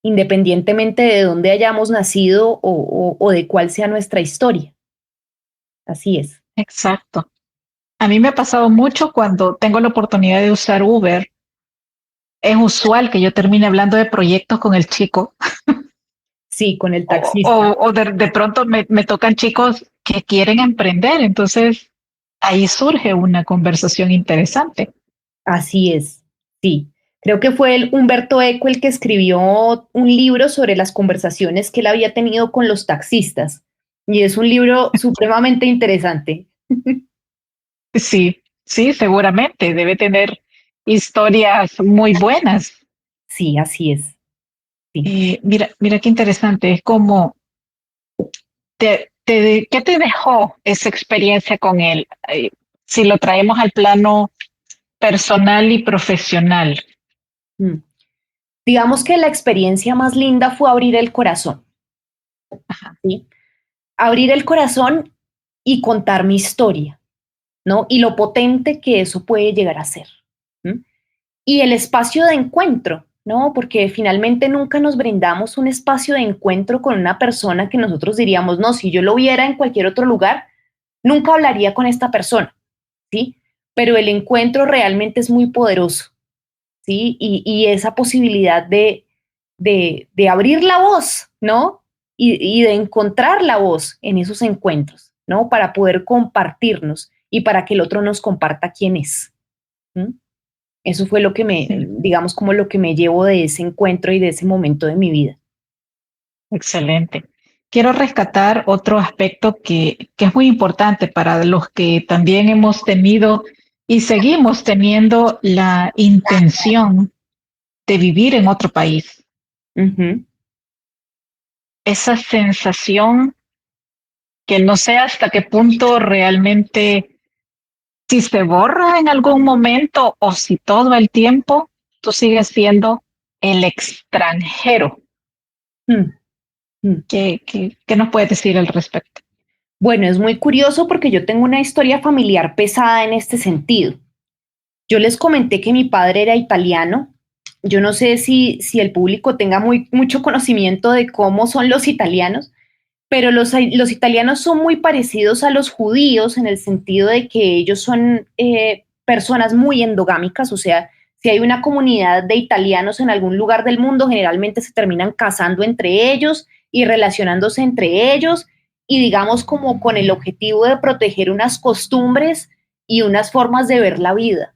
Independientemente de dónde hayamos nacido o de cuál sea nuestra historia. Así es. exacto. A mí me ha pasado mucho cuando tengo la oportunidad de usar Uber. Es usual que yo termine hablando de proyectos con el chico Sí, con el taxista. o de pronto me tocan chicos que quieren emprender. Entonces ahí surge una conversación interesante. Así es. Sí. Creo que fue el Humberto Eco el que escribió un libro sobre las conversaciones que él había tenido con los taxistas. Y es un libro supremamente interesante. Sí, sí, seguramente debe tener historias muy buenas. Sí, así es. Sí. Mira qué interesante. Es como, ¿qué te dejó esa experiencia con él? Si lo traemos al plano personal y profesional. Mm. Digamos que la experiencia más linda fue abrir el corazón, ¿sí? Abrir el corazón y contar mi historia, ¿no? Y lo potente que eso puede llegar a ser. ¿M? Y el espacio de encuentro, ¿no? Porque finalmente nunca nos brindamos un espacio de encuentro con una persona que nosotros diríamos, no, si yo lo viera en cualquier otro lugar, nunca hablaría con esta persona, ¿sí? Pero el encuentro realmente es muy poderoso, ¿sí? Y esa posibilidad de abrir la voz, ¿no? Y de encontrar la voz en esos encuentros, ¿no? Para poder compartirnos y para que el otro nos comparta quién es. ¿M? Eso fue lo que Sí, digamos, como lo que me llevo de ese encuentro y de ese momento de mi vida. excelente. Quiero rescatar otro aspecto que es muy importante para los que también hemos tenido y seguimos teniendo la intención de vivir en otro país. Ujú. Esa sensación que no sé hasta qué punto realmente, si se borra en algún momento o si todo el tiempo tú sigues siendo el extranjero. Mm, mm. ¿Qué nos puedes decir al respecto? Bueno, es muy curioso porque yo tengo una historia familiar pesada en este sentido. Yo les comenté que mi padre era italiano. Yo no sé si el público tenga mucho conocimiento de cómo son los italianos, pero los italianos son muy parecidos a los judíos en el sentido de que ellos son personas muy endogámicas, o sea, si hay una comunidad de italianos en algún lugar del mundo, generalmente se terminan casando entre ellos y relacionándose entre ellos y digamos como con el objetivo de proteger unas costumbres y unas formas de ver la vida,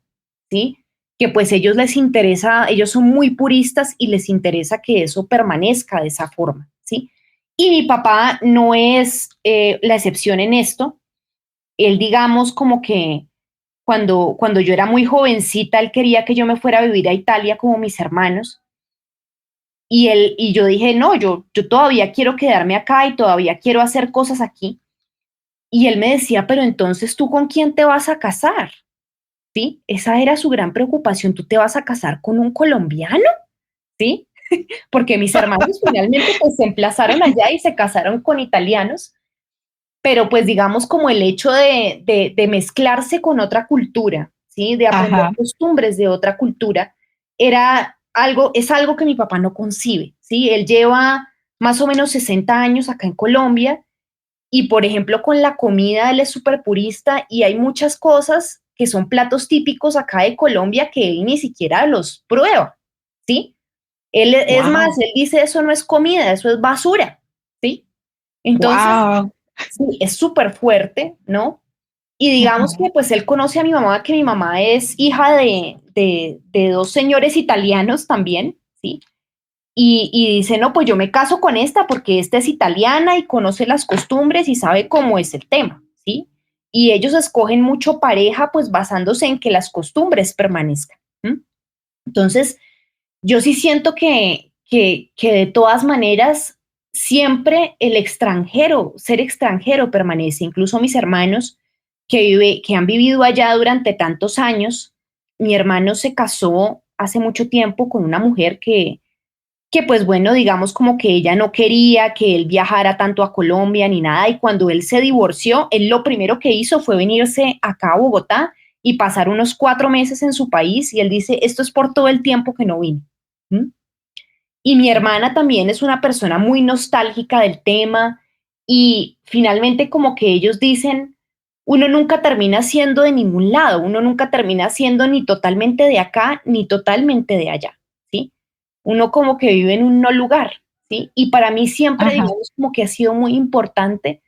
¿sí? Que pues ellos les interesa, ellos son muy puristas y les interesa que eso permanezca de esa forma, ¿sí? Y mi papá no es la excepción en esto. Él, digamos, como que cuando yo era muy jovencita, él quería que yo me fuera a vivir a Italia como mis hermanos. Y yo dije, no, yo todavía quiero quedarme acá y todavía quiero hacer cosas aquí. Y él me decía, pero entonces ¿tú con quién te vas a casar? ¿Sí? Esa era su gran preocupación. ¿Tú te vas a casar con un colombiano? ¿Sí? Porque mis hermanos finalmente pues se emplazaron allá y se casaron con italianos, pero pues digamos como el hecho de mezclarse con otra cultura, ¿sí? De aprender Ajá, costumbres de otra cultura, era algo, es algo que mi papá no concibe, ¿sí? Él lleva más o menos 60 años acá en Colombia y, por ejemplo, con la comida, él es súper purista y hay muchas cosas que son platos típicos acá de Colombia que él ni siquiera los prueba, ¿sí? Él, es más, wow, él dice, eso no es comida, eso es basura, ¿sí? Entonces, wow. sí, es súper fuerte, ¿no? Y digamos que pues él conoce a mi mamá, que mi mamá es hija de dos señores italianos también, ¿sí? Y dice, no, pues yo me caso con esta porque esta es italiana y conoce las costumbres y sabe cómo es el tema, ¿sí? Y ellos escogen mucho pareja pues basándose en que las costumbres permanezcan. ¿M? Entonces, yo sí siento que de todas maneras siempre el extranjero, ser extranjero permanece. Incluso mis hermanos que han vivido allá durante tantos años, mi hermano se casó hace mucho tiempo con una mujer que pues bueno, digamos como que ella no quería que él viajara tanto a Colombia ni nada, y cuando él se divorció, él lo primero que hizo fue venirse acá a Bogotá y pasar unos 4 meses en su país, y él dice, esto es por todo el tiempo que no vine. ¿Mm? Y mi hermana también es una persona muy nostálgica del tema, y finalmente como que ellos dicen, uno nunca termina siendo de ningún lado, uno nunca termina siendo ni totalmente de acá ni totalmente de allá, ¿sí? Uno como que vive en un no lugar, ¿sí? Y para mí siempre, Ajá, digamos, como que ha sido muy importante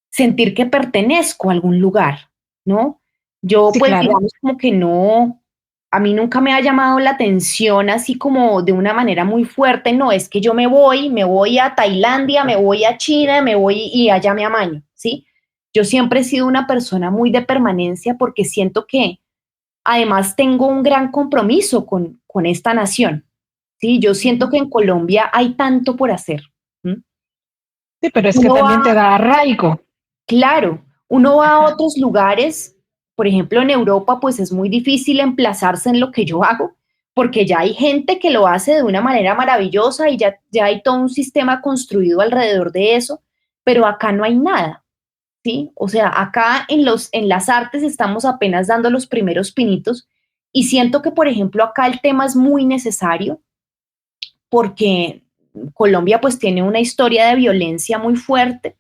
sentir que pertenezco a algún lugar, ¿no? Yo sí, pues claro. digamos como que no, a mí nunca me ha llamado la atención así como de una manera muy fuerte, no, es que yo me voy a Tailandia, me voy a China, me voy y allá me amaño, ¿sí? Yo siempre he sido una persona muy de permanencia porque siento que además tengo un gran compromiso con esta nación, ¿sí? Yo siento que en Colombia hay tanto por hacer. ¿M? Sí, pero es que Uno también te va, da arraigo. claro, uno va a Ajá. otros lugares, por ejemplo en Europa, pues es muy difícil emplazarse en lo que yo hago, porque ya hay gente que lo hace de una manera maravillosa y ya hay todo un sistema construido alrededor de eso, pero acá no hay nada, ¿sí? O sea, acá en las artes estamos apenas dando los primeros pinitos, y siento que, por ejemplo, acá el tema es muy necesario porque Colombia pues tiene una historia de violencia muy fuerte,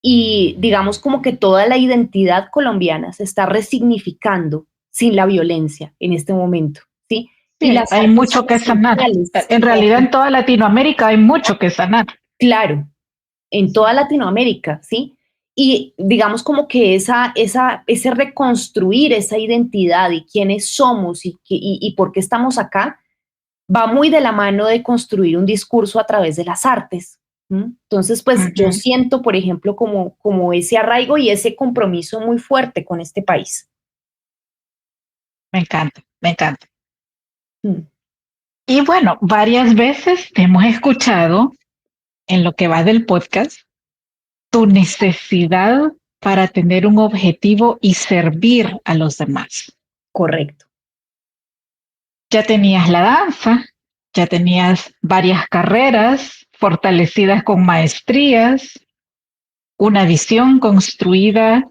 y digamos como que toda la identidad colombiana se está resignificando sin la violencia en este momento, ¿sí? Y Sí, las hay artes mucho son que sanar. esenciales En realidad en toda Latinoamérica hay mucho que sanar. claro, en toda Latinoamérica, ¿sí? Y digamos como que ese reconstruir esa identidad y quiénes somos y por qué estamos acá, va muy de la mano de construir un discurso a través de las artes. ¿M? Entonces, pues yo Ujú. siento, por ejemplo, como ese arraigo y ese compromiso muy fuerte con este país. Me encanta, me encanta. Mm. Y bueno, varias veces te hemos escuchado en lo que va del podcast tu necesidad para tener un objetivo y servir a los demás. Correcto. Ya tenías la danza, ya tenías varias carreras fortalecidas con maestrías, una visión construida,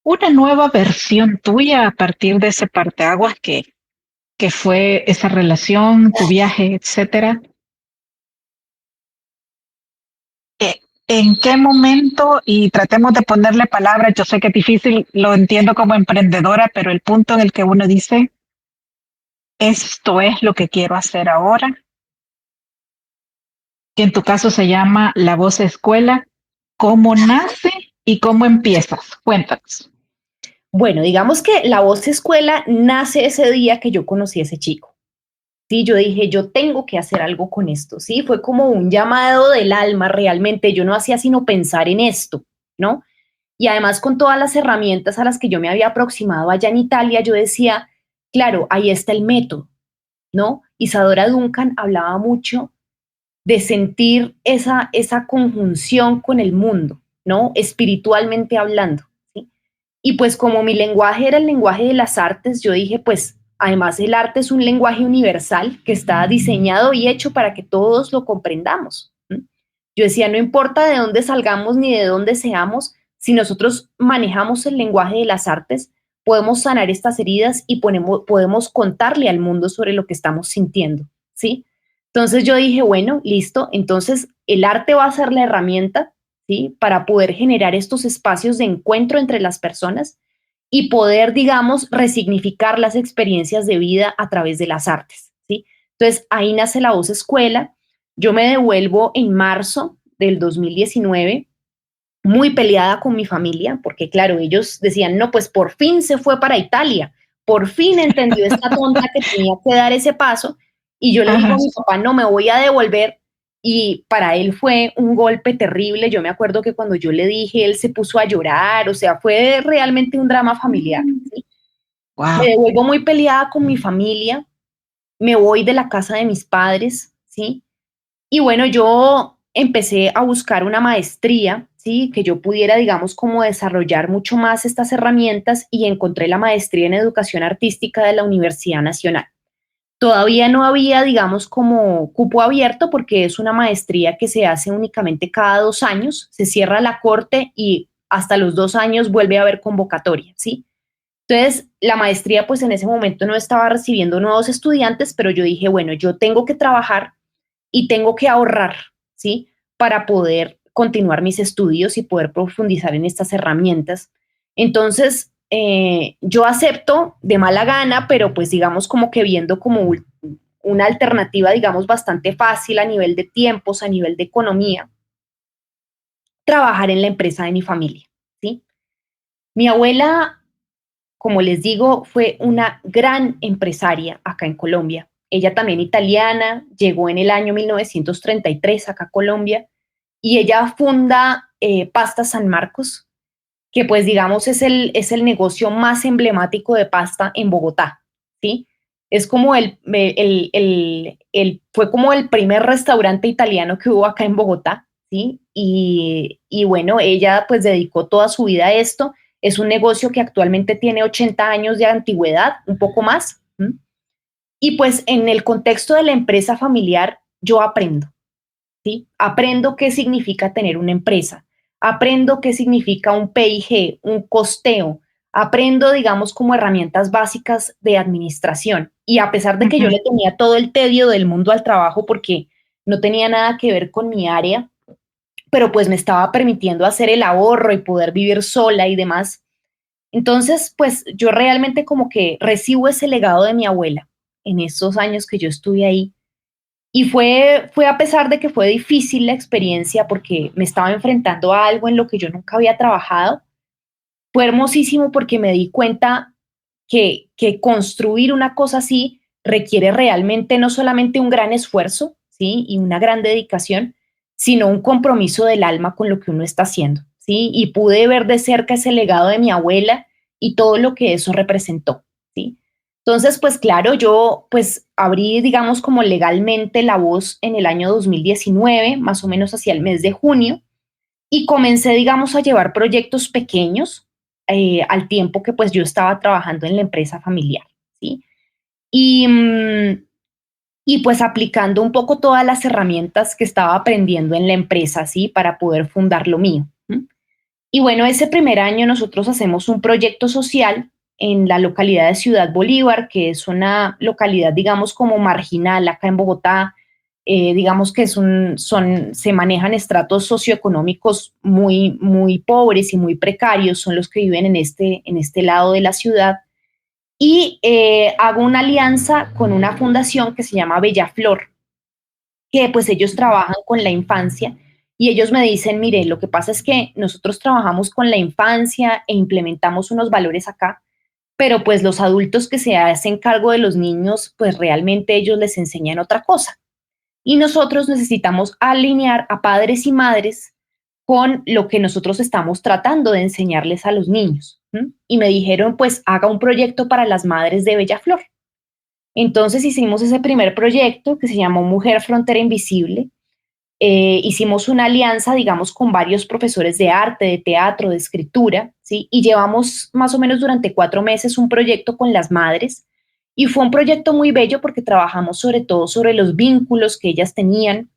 una nueva versión tuya a partir de ese parteaguas que fue esa relación, tu viaje, etcétera. ¿En qué momento? Y tratemos de ponerle palabras, yo sé que es difícil, lo entiendo como emprendedora, pero el punto en el que uno dice, esto es lo que quiero hacer ahora, que en tu caso se llama La Voz Escuela, ¿cómo nace y cómo empiezas? Cuéntanos. Bueno, digamos que la voz escuela nace ese día que yo conocí a ese chico. Sí, yo dije, yo tengo que hacer algo con esto, ¿sí? Fue como un llamado del alma realmente, yo no hacía sino pensar en esto, ¿no? Y además con todas las herramientas a las que yo me había aproximado allá en Italia, yo decía, claro, ahí está el método, ¿no? Isadora Duncan hablaba mucho de sentir esa conjunción con el mundo, ¿no? Espiritualmente hablando, ¿sí? Y pues como mi lenguaje era el lenguaje de las artes, yo dije, pues además el arte es un lenguaje universal que está diseñado y hecho para que todos lo comprendamos. ¿Sí? Yo decía, no importa de dónde salgamos ni de dónde seamos, si nosotros manejamos el lenguaje de las artes, podemos sanar estas heridas y podemos contarle al mundo sobre lo que estamos sintiendo, ¿sí? Entonces yo dije, bueno, listo, entonces el arte va a ser la herramienta, ¿sí? Para poder generar estos espacios de encuentro entre las personas y poder, digamos, resignificar las experiencias de vida a través de las artes, ¿sí? Entonces ahí nace la Voz Escuela. Yo me devuelvo en marzo del 2019 muy peleada con mi familia, porque claro, ellos decían, no, pues por fin se fue para Italia, por fin entendió esta tonta que tenía que dar ese paso, y yo le digo Ajá. a mi papá, no, me voy a devolver, y para él fue un golpe terrible. Yo me acuerdo que cuando yo le dije, él se puso a llorar, o sea, fue realmente un drama familiar, ¿sí? Me Wow. devuelvo muy peleada con mi familia, me voy de la casa de mis padres, ¿sí? Y bueno, yo empecé a buscar una maestría, ¿sí? Que yo pudiera, digamos, como desarrollar mucho más estas herramientas y encontré la maestría en educación artística de la Universidad Nacional. Todavía no había, digamos, como cupo abierto porque es una maestría que se hace únicamente cada 2 años, se cierra la corte y hasta los 2 años vuelve a haber convocatoria, ¿sí? Entonces, la maestría, pues en ese momento no estaba recibiendo nuevos estudiantes, pero yo dije, bueno, yo tengo que trabajar y tengo que ahorrar, ¿sí? Para poder continuar mis estudios y poder profundizar en estas herramientas. Entonces, yo acepto de mala gana, pero pues digamos como que viendo como una alternativa, digamos, bastante fácil a nivel de tiempos, a nivel de economía, trabajar en la empresa de mi familia, ¿sí? Mi abuela, como les digo, fue una gran empresaria acá en Colombia. Ella también italiana, llegó en el año 1933 acá a Colombia y ella funda Pasta San Marcos, que pues digamos es el negocio más emblemático de pasta en Bogotá, ¿sí? Es como fue como el primer restaurante italiano que hubo acá en Bogotá, ¿sí? Y bueno, ella pues dedicó toda su vida a esto. Es un negocio que actualmente tiene 80 años de antigüedad, un poco más. ¿Sí? Y pues en el contexto de la empresa familiar, yo aprendo, ¿sí? Aprendo qué significa tener una empresa, aprendo qué significa un PIG, un costeo, aprendo, digamos, como herramientas básicas de administración. Y a pesar de que yo Ujú. le tenía todo el tedio del mundo al trabajo porque no tenía nada que ver con mi área, pero pues me estaba permitiendo hacer el ahorro y poder vivir sola y demás. Entonces, pues yo realmente como que recibo ese legado de mi abuela en esos años que yo estuve ahí y fue a pesar de que fue difícil la experiencia porque me estaba enfrentando a algo en lo que yo nunca había trabajado. Fue hermosísimo porque me di cuenta que construir una cosa así requiere realmente no solamente un gran esfuerzo, ¿sí? Y una gran dedicación, sino un compromiso del alma con lo que uno está haciendo, ¿sí? Y pude ver de cerca ese legado de mi abuela y todo lo que eso representó, ¿sí? Entonces, pues claro, yo pues abrí, digamos, como legalmente La Voz en el año 2019, más o menos hacia el mes de junio, y comencé, digamos, a llevar proyectos pequeños al tiempo que pues yo estaba trabajando en la empresa familiar, ¿sí? Y, y pues aplicando un poco todas las herramientas que estaba aprendiendo en la empresa, ¿sí? Para poder fundar lo mío. ¿Sí? Y bueno, ese primer año nosotros hacemos un proyecto social en la localidad de Ciudad Bolívar, que es una localidad, digamos, como marginal acá en Bogotá. Digamos que se manejan estratos socioeconómicos muy, muy pobres y muy precarios, son los que viven en este lado de la ciudad. Y hago una alianza con una fundación que se llama Bellaflor, que pues ellos trabajan con la infancia y ellos me dicen, mire, lo que pasa es que nosotros trabajamos con la infancia e implementamos unos valores acá, pero pues los adultos que se hacen cargo de los niños, pues realmente ellos les enseñan otra cosa. Y nosotros necesitamos alinear a padres y madres con lo que nosotros estamos tratando de enseñarles a los niños. ¿Sí? Y me dijeron, pues haga un proyecto para las madres de Bellaflor. Entonces hicimos ese primer proyecto que se llamó Mujer Frontera Invisible. Hicimos una alianza, digamos, con varios profesores de arte, de teatro, de escritura, ¿sí? Y llevamos más o menos durante 4 meses un proyecto con las madres. Y fue un proyecto muy bello porque trabajamos sobre todo sobre los vínculos que ellas tenían,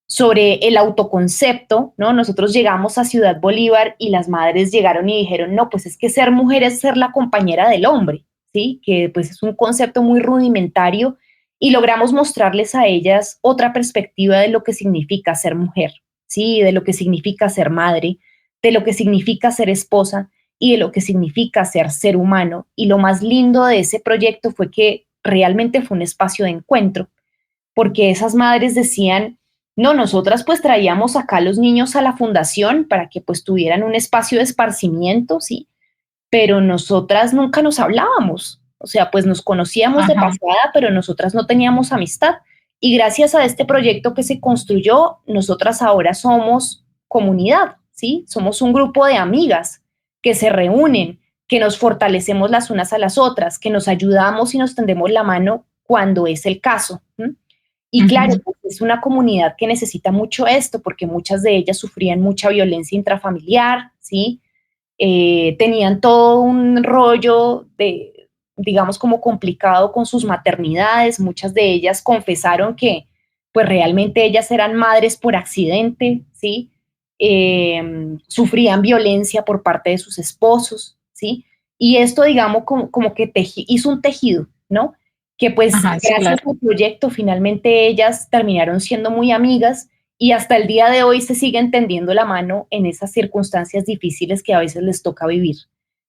sobre el autoconcepto, ¿no? Nosotros llegamos a Ciudad Bolívar y las madres llegaron y dijeron, no, pues es que ser mujer es ser la compañera del hombre, ¿sí? Que pues es un concepto muy rudimentario y logramos mostrarles a ellas otra perspectiva de lo que significa ser mujer, ¿sí? De lo que significa ser madre, de lo que significa ser esposa y de lo que significa ser humano. Y lo más lindo de ese proyecto fue que realmente fue un espacio de encuentro, porque esas madres decían, no, nosotras pues traíamos acá a los niños a la fundación para que pues tuvieran un espacio de esparcimiento, ¿sí? Pero nosotras nunca nos hablábamos, o sea, pues nos conocíamos de Ajá. pasada, pero nosotras no teníamos amistad. Y gracias a este proyecto que se construyó, nosotras ahora somos comunidad, ¿sí? Somos un grupo de amigas que se reúnen, que nos fortalecemos las unas a las otras, que nos ayudamos y nos tendemos la mano cuando es el caso. ¿Sí? Y claro, pues es una comunidad que necesita mucho esto porque muchas de ellas sufrían mucha violencia intrafamiliar, ¿sí? Tenían todo un rollo de, digamos, como complicado con sus maternidades. Muchas de ellas confesaron que pues realmente ellas eran madres por accidente, ¿sí? Sufrían violencia por parte de sus esposos, ¿sí? Y esto, digamos, como que hizo un tejido, ¿no? Que pues Ajá, sí, gracias claro. al proyecto finalmente ellas terminaron siendo muy amigas y hasta el día de hoy se siguen tendiendo la mano en esas circunstancias difíciles que a veces les toca vivir.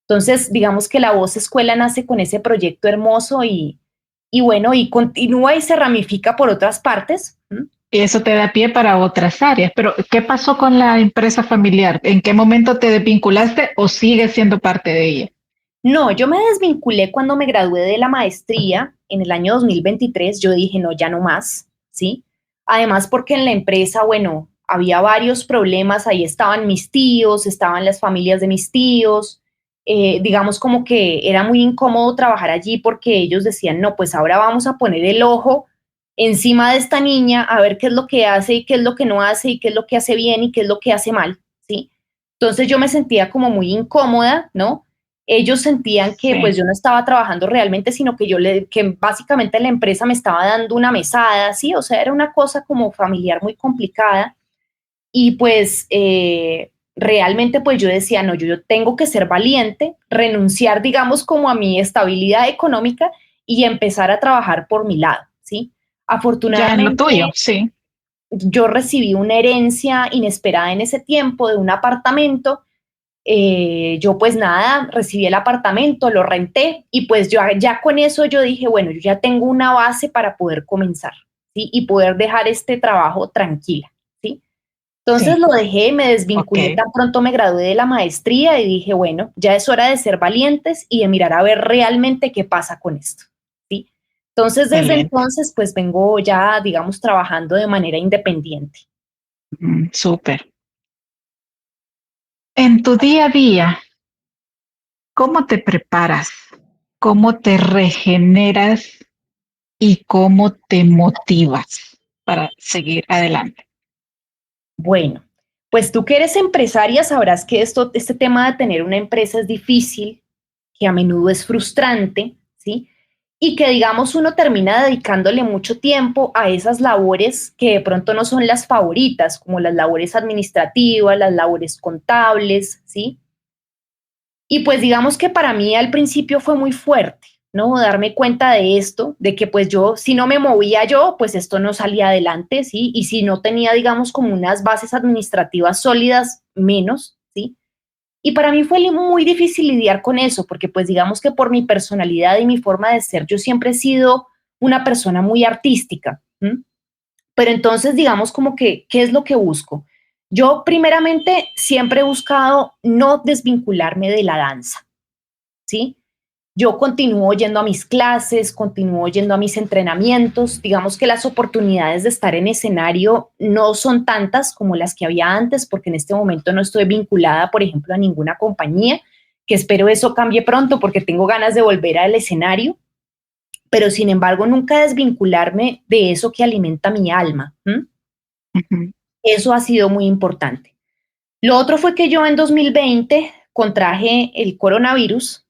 Entonces, digamos que la Voz Escuela nace con ese proyecto hermoso y bueno, y continúa y se ramifica por otras partes. Y eso te da pie para otras áreas. Pero, ¿qué pasó con la empresa familiar? ¿En qué momento te desvinculaste o sigues siendo parte de ella? No, yo me desvinculé cuando me gradué de la maestría en el año 2023. Yo dije, no, ya no más, ¿sí? Además, porque en la empresa, bueno, había varios problemas. Ahí estaban mis tíos, estaban las familias de mis tíos. Digamos como que era muy incómodo trabajar allí porque ellos decían, no, pues ahora vamos a poner el ojo encima de esta niña a ver qué es lo que hace y qué es lo que no hace y qué es lo que hace bien y qué es lo que hace mal, ¿sí? Entonces yo me sentía como muy incómoda, ¿no? Ellos sentían que pues Sí. yo no estaba trabajando realmente, sino que que básicamente la empresa me estaba dando una mesada, ¿sí? O sea, era una cosa como familiar muy complicada y pues realmente pues yo decía, no, yo tengo que ser valiente, renunciar, digamos, como a mi estabilidad económica y empezar a trabajar por mi lado, ¿sí? Ya en lo Afortunadamente tuyo, sí. yo recibí una herencia inesperada en ese tiempo de un apartamento. Yo pues nada, recibí el apartamento, lo renté y pues yo ya con eso yo dije, bueno, yo ya tengo una base para poder comenzar, ¿sí? Y poder dejar este trabajo tranquila, ¿sí? Entonces Sí. lo dejé, me Ok. desvinculé tan pronto me gradué de la maestría y dije, bueno, ya es hora de ser valientes y de mirar a ver realmente qué pasa con esto, ¿sí? Entonces desde Excelente. entonces pues vengo ya, digamos, trabajando de manera independiente. Súper. En tu día a día, ¿cómo te preparas? ¿Cómo te regeneras? ¿Y cómo te motivas para seguir adelante? Bueno, pues tú que eres empresaria sabrás que este tema de tener una empresa es difícil, que a menudo es frustrante, ¿sí? Y que digamos uno termina dedicándole mucho tiempo a esas labores que de pronto no son las favoritas, como las labores administrativas, las labores contables, ¿sí? Y pues digamos que para mí al principio fue muy fuerte, ¿no? Darme cuenta de esto, de que pues yo, si no me movía yo, pues esto no salía adelante, ¿sí? Y si no tenía, digamos, como unas bases administrativas sólidas, menos, ¿sí? Y para mí fue muy difícil lidiar con eso, porque pues digamos que por mi personalidad y mi forma de ser, yo siempre he sido una persona muy artística, ¿m? Pero entonces, digamos como que, ¿qué es lo que busco? Yo primeramente siempre he buscado no desvincularme de la danza, ¿sí? Yo continúo yendo a mis clases, continúo yendo a mis entrenamientos. Digamos que las oportunidades de estar en escenario no son tantas como las que había antes, porque en este momento no estoy vinculada, por ejemplo, a ninguna compañía, que espero eso cambie pronto porque tengo ganas de volver al escenario, pero sin embargo nunca desvincularme de eso que alimenta mi alma. ¿M? Ujú. Eso ha sido muy importante. Lo otro fue que yo en 2020 contraje el coronavirus.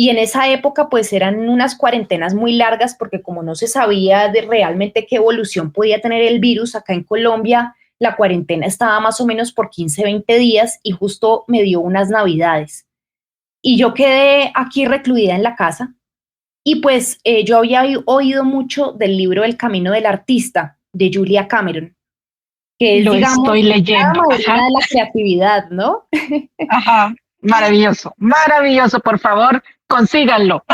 Y en esa época pues eran unas cuarentenas muy largas porque como no se sabía de realmente qué evolución podía tener el virus, acá en Colombia la cuarentena estaba más o menos por 15, 20 días y justo me dio unas navidades. Y yo quedé aquí recluida en la casa y pues yo había oído mucho del libro El Camino del Artista de Julia Cameron, que es, Lo digamos, estoy la leyendo. madrina Ajá, de la creatividad, ¿no? ajá. Maravilloso, maravilloso. Por favor, consíganlo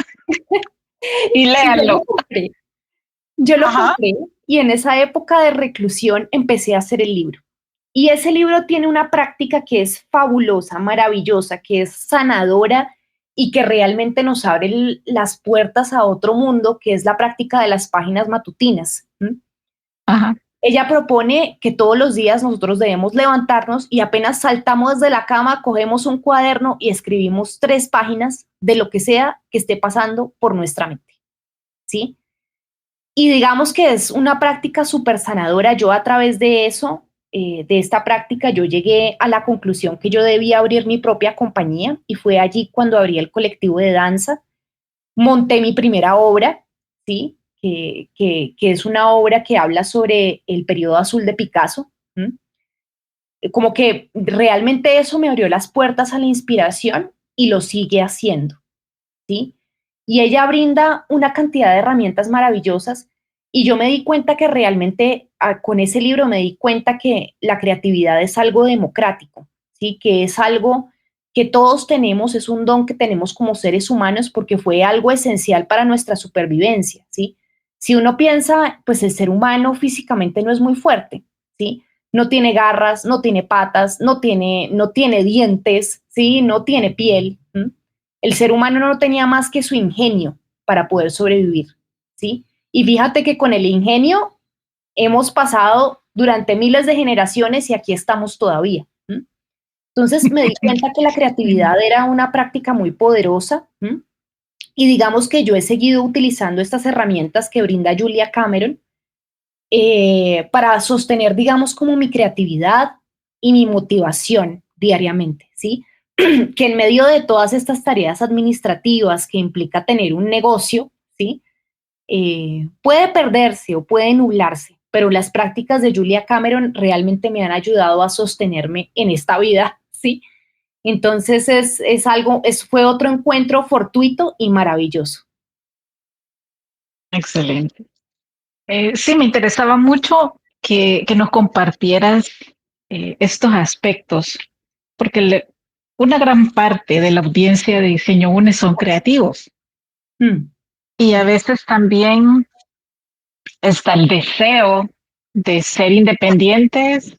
y Y yo lo léanlo. compré. Yo lo Ajá. compré y en esa época de reclusión empecé a hacer el libro. Y ese libro tiene una práctica que es fabulosa, maravillosa, que es sanadora y que realmente nos abre las puertas a otro mundo, que es la práctica de las páginas matutinas. ¿M? Ajá. Ella propone que todos los días nosotros debemos levantarnos y apenas saltamos desde la cama, cogemos un cuaderno y escribimos 3 páginas de lo que sea que esté pasando por nuestra mente, ¿sí? Y digamos que es una práctica súper sanadora. Yo a través de eso, de esta práctica, yo llegué a la conclusión que yo debía abrir mi propia compañía y fue allí cuando abrí el colectivo de danza. Monté mi primera obra, ¿sí? Que es una obra que habla sobre el periodo azul de Picasso. ¿Mm? Como que realmente eso me abrió las puertas a la inspiración y lo sigue haciendo, ¿sí? Y ella brinda una cantidad de herramientas maravillosas y yo me di cuenta que realmente con ese libro me di cuenta que la creatividad es algo democrático, ¿sí? Que es algo que todos tenemos, es un don que tenemos como seres humanos porque fue algo esencial para nuestra supervivencia, ¿sí? Si uno piensa, pues el ser humano físicamente no es muy fuerte, ¿sí? No tiene garras, no tiene patas, no tiene dientes, ¿sí? No tiene piel. ¿Sí? El ser humano no tenía más que su ingenio para poder sobrevivir, ¿sí? Y fíjate que con el ingenio hemos pasado durante miles de generaciones y aquí estamos todavía. ¿Sí? Entonces me di cuenta que la creatividad era una práctica muy poderosa, ¿sí? Y digamos que yo he seguido utilizando estas herramientas que brinda Julia Cameron para sostener, digamos, como mi creatividad y mi motivación diariamente, ¿sí? Que en medio de todas estas tareas administrativas que implica tener un negocio, ¿sí? Puede perderse o puede nublarse, pero las prácticas de Julia Cameron realmente me han ayudado a sostenerme en esta vida, ¿sí? Entonces es algo, fue otro encuentro fortuito y maravilloso. Excelente. Sí, me interesaba mucho que nos compartieras estos aspectos, porque una gran parte de la audiencia de Diseño UNE son creativos Mm, y a veces también está el deseo de ser independientes,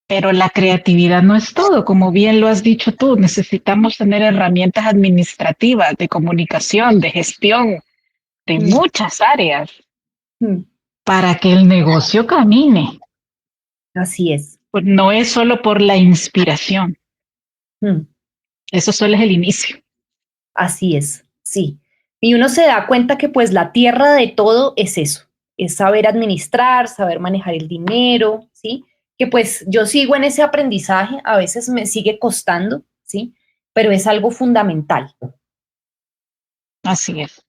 pero la creatividad no es todo. Como bien lo has dicho tú, necesitamos tener herramientas administrativas, de comunicación, de gestión, de mm, muchas áreas mm. para que el negocio camine. Así es. Pues no es solo por la inspiración, Mm. eso solo es el inicio. Así es, sí. Y uno se da cuenta que pues la tierra de todo es eso, es saber administrar, saber manejar el dinero, ¿sí? Que pues yo sigo en ese aprendizaje, a veces me sigue costando, ¿sí? Pero es algo fundamental. Así es.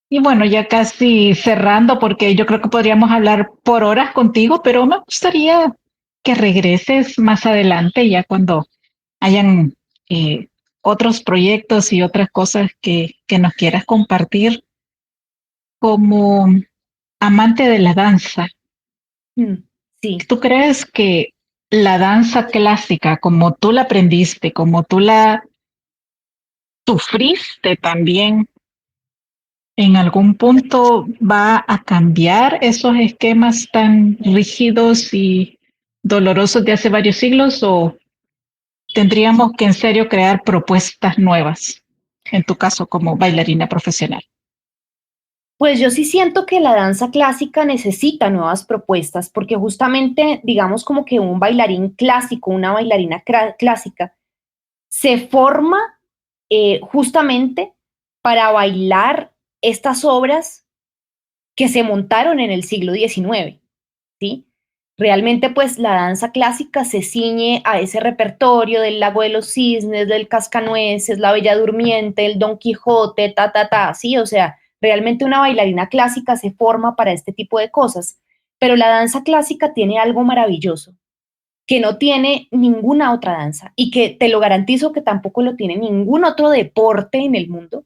Y bueno, ya casi cerrando, porque yo creo que podríamos hablar por horas contigo, pero me gustaría que regreses más adelante, ya cuando hayan eh, otros proyectos y otras cosas que nos quieras compartir como amante de la danza. Mm, sí. ¿Tú crees que la danza clásica, como tú la aprendiste, como tú la sufriste también, en algún punto va a cambiar esos esquemas tan rígidos y dolorosos de hace varios siglos o tendríamos que en serio crear propuestas nuevas, en tu caso como bailarina profesional? Pues yo sí siento que la danza clásica necesita nuevas propuestas, porque justamente, digamos como que un bailarín clásico, una bailarina clásica, se forma justamente para bailar estas obras que se montaron en el siglo XIX, ¿sí? Realmente, pues la danza clásica se ciñe a ese repertorio del Lago de los Cisnes, del Cascanueces, La Bella Durmiente, el Don Quijote, ¿sí? O sea, realmente una bailarina clásica se forma para este tipo de cosas. Pero la danza clásica tiene algo maravilloso que no tiene ninguna otra danza y que te lo garantizo que tampoco lo tiene ningún otro deporte en el mundo,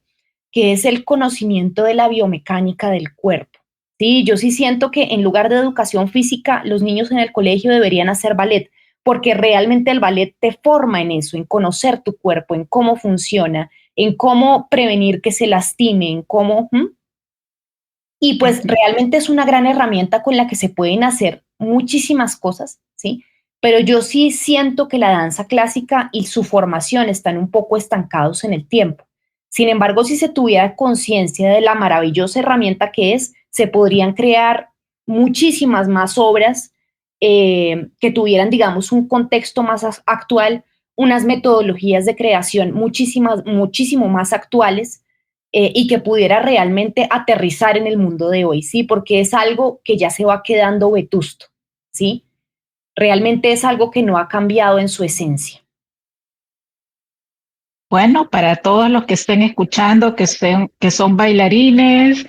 que es el conocimiento de la biomecánica del cuerpo. Sí, yo sí siento que en lugar de educación física, los niños en el colegio deberían hacer ballet, porque realmente el ballet te forma en eso, en conocer tu cuerpo, en cómo funciona, en cómo prevenir que se lastime, en cómo... Y pues realmente es una gran herramienta con la que se pueden hacer muchísimas cosas, ¿sí? Pero yo sí siento que la danza clásica y su formación están un poco estancados en el tiempo. Sin embargo, si se tuviera conciencia de la maravillosa herramienta que es, se podrían crear muchísimas más obras que tuvieran, digamos, un contexto más actual, unas metodologías de creación muchísimo más actuales y que pudiera realmente aterrizar en el mundo de hoy, ¿sí? Porque es algo que ya se va quedando vetusto, ¿sí? Realmente es algo que no ha cambiado en su esencia. Bueno, para todos los que estén escuchando, que son bailarines,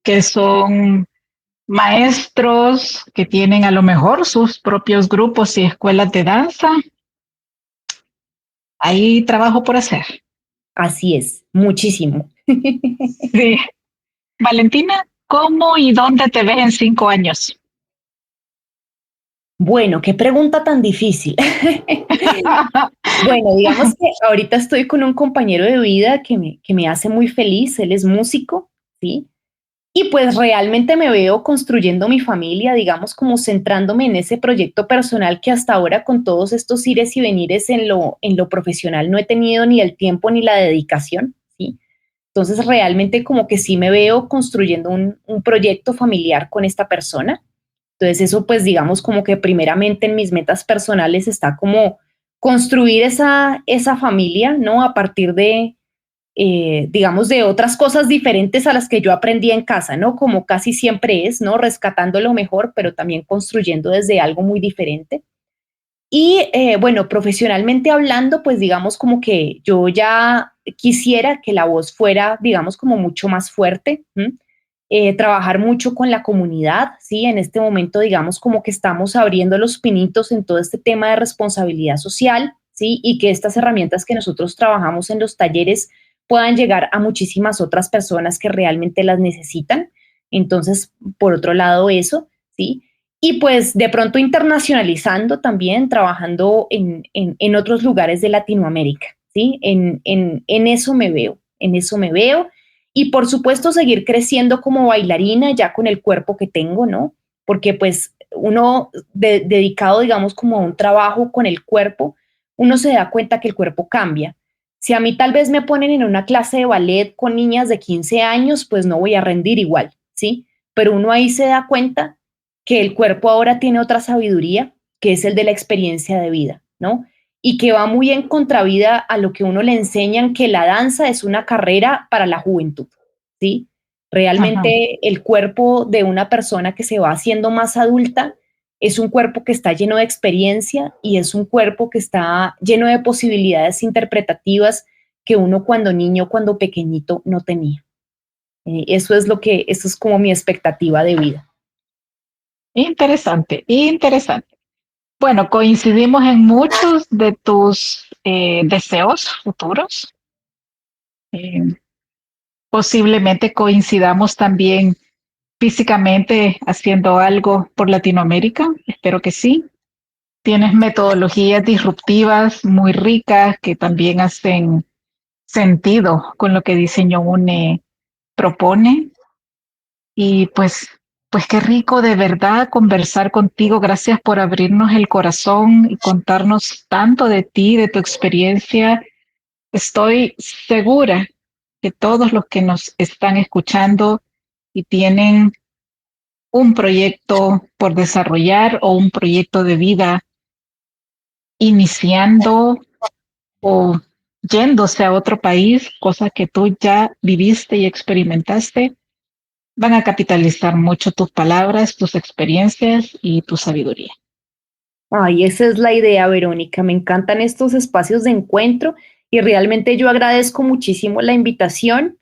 que son maestros, que tienen a lo mejor sus propios grupos y escuelas de danza, hay trabajo por hacer. Así es, muchísimo. Sí. Valentina, ¿cómo y dónde te ves en 5 años? Bueno, qué pregunta tan difícil. Bueno, digamos que ahorita estoy con un compañero de vida que me hace muy feliz, él es músico, ¿sí? Y pues realmente me veo construyendo mi familia, digamos, como centrándome en ese proyecto personal que hasta ahora con todos estos ires y venires en lo profesional no he tenido ni el tiempo ni la dedicación, ¿sí? Entonces realmente como que sí me veo construyendo un proyecto familiar con esta persona. Entonces eso pues digamos como que primeramente en mis metas personales está como construir esa familia, ¿no? A partir de, digamos, de otras cosas diferentes a las que yo aprendí en casa, ¿no? Como casi siempre es, ¿no? Rescatando lo mejor, pero también construyendo desde algo muy diferente. Y bueno, profesionalmente hablando, pues digamos como que yo ya quisiera que la voz fuera, digamos, como mucho más fuerte, ¿m? Trabajar mucho con la comunidad, ¿sí? En este momento, digamos, como que estamos abriendo los pinitos en todo este tema de responsabilidad social, ¿sí? Y que estas herramientas que nosotros trabajamos en los talleres puedan llegar a muchísimas otras personas que realmente las necesitan. Entonces, por otro lado, eso, ¿sí? Y pues de pronto internacionalizando también, trabajando en otros lugares de Latinoamérica, ¿sí? En eso me veo, en eso me veo. Y por supuesto seguir creciendo como bailarina ya con el cuerpo que tengo, ¿no? Porque pues uno dedicado, digamos, como a un trabajo con el cuerpo, uno se da cuenta que el cuerpo cambia. Si a mí tal vez me ponen en una clase de ballet con niñas de 15 años, pues no voy a rendir igual, ¿sí? Pero uno ahí se da cuenta que el cuerpo ahora tiene otra sabiduría, que es el de la experiencia de vida, ¿no? Y que va muy en contravida a lo que uno le enseñan, que la danza es una carrera para la juventud, ¿sí? Ajá. Realmente el cuerpo de una persona que se va haciendo más adulta es un cuerpo que está lleno de experiencia y es un cuerpo que está lleno de posibilidades interpretativas que uno cuando niño, cuando pequeñito no tenía. Eso es como mi expectativa de vida. Interesante, interesante. Bueno, coincidimos en muchos de tus deseos futuros. Eh, Posiblemente coincidamos también físicamente haciendo algo por Latinoamérica. Espero que sí. Tienes metodologías disruptivas muy ricas que también hacen sentido con lo que Diseño UNE propone. Y pues qué rico de verdad conversar contigo. Gracias por abrirnos el corazón y contarnos tanto de ti, de tu experiencia. Estoy segura que todos los que nos están escuchando y tienen un proyecto por desarrollar o un proyecto de vida iniciando o yéndose a otro país, cosa que tú ya viviste y experimentaste, van a capitalizar mucho tus palabras, tus experiencias y tu sabiduría. Ay, esa es la idea, Verónica. Me encantan estos espacios de encuentro y realmente yo agradezco muchísimo la invitación.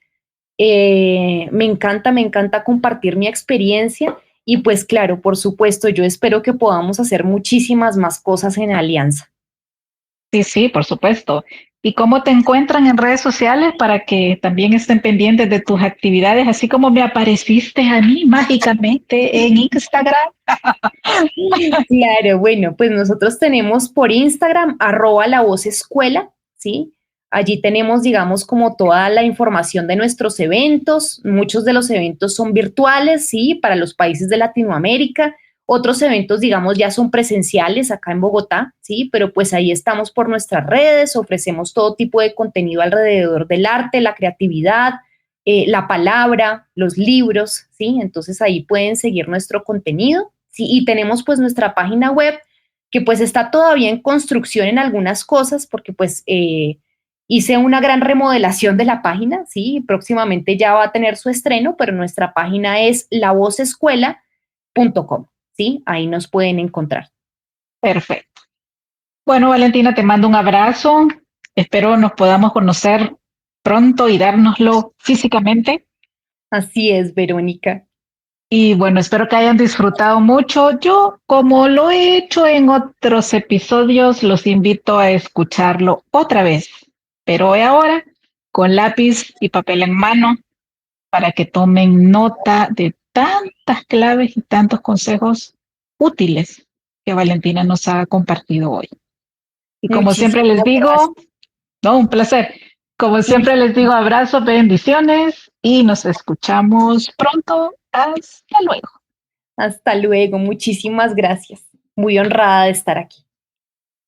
Me encanta compartir mi experiencia y pues claro, por supuesto, yo espero que podamos hacer muchísimas más cosas en alianza. Sí, sí, por supuesto. ¿Y cómo te encuentran en redes sociales para que también estén pendientes de tus actividades, así como me apareciste a mí mágicamente en Instagram? Claro, bueno, pues nosotros tenemos por Instagram @la voz escuela, ¿sí? Allí tenemos, digamos, como toda la información de nuestros eventos. Muchos de los eventos son virtuales, ¿sí? Para los países de Latinoamérica. Otros eventos, digamos, ya son presenciales acá en Bogotá, ¿sí? Pero pues ahí estamos por nuestras redes, ofrecemos todo tipo de contenido alrededor del arte, la creatividad, la palabra, los libros, ¿sí? Entonces ahí pueden seguir nuestro contenido. Sí, y tenemos pues nuestra página web que pues está todavía en construcción en algunas cosas porque pues Hice una gran remodelación de la página, sí, próximamente ya va a tener su estreno, pero nuestra página es lavozescuela.com, sí, ahí nos pueden encontrar. Perfecto. Bueno, Valentina, te mando un abrazo. Espero nos podamos conocer pronto y dárnoslo físicamente. Así es, Verónica. Y bueno, espero que hayan disfrutado mucho. Yo, como lo he hecho en otros episodios, los invito a escucharlo otra vez, pero ahora con lápiz y papel en mano para que tomen nota de tantas claves y tantos consejos útiles que Valentina nos ha compartido hoy. Y como siempre les Muchísimas gracias. digo, no, un placer. Como siempre les digo, Muchísimas. abrazos, bendiciones y nos escuchamos pronto. Hasta luego. Hasta luego, muchísimas gracias. Muy honrada de estar aquí.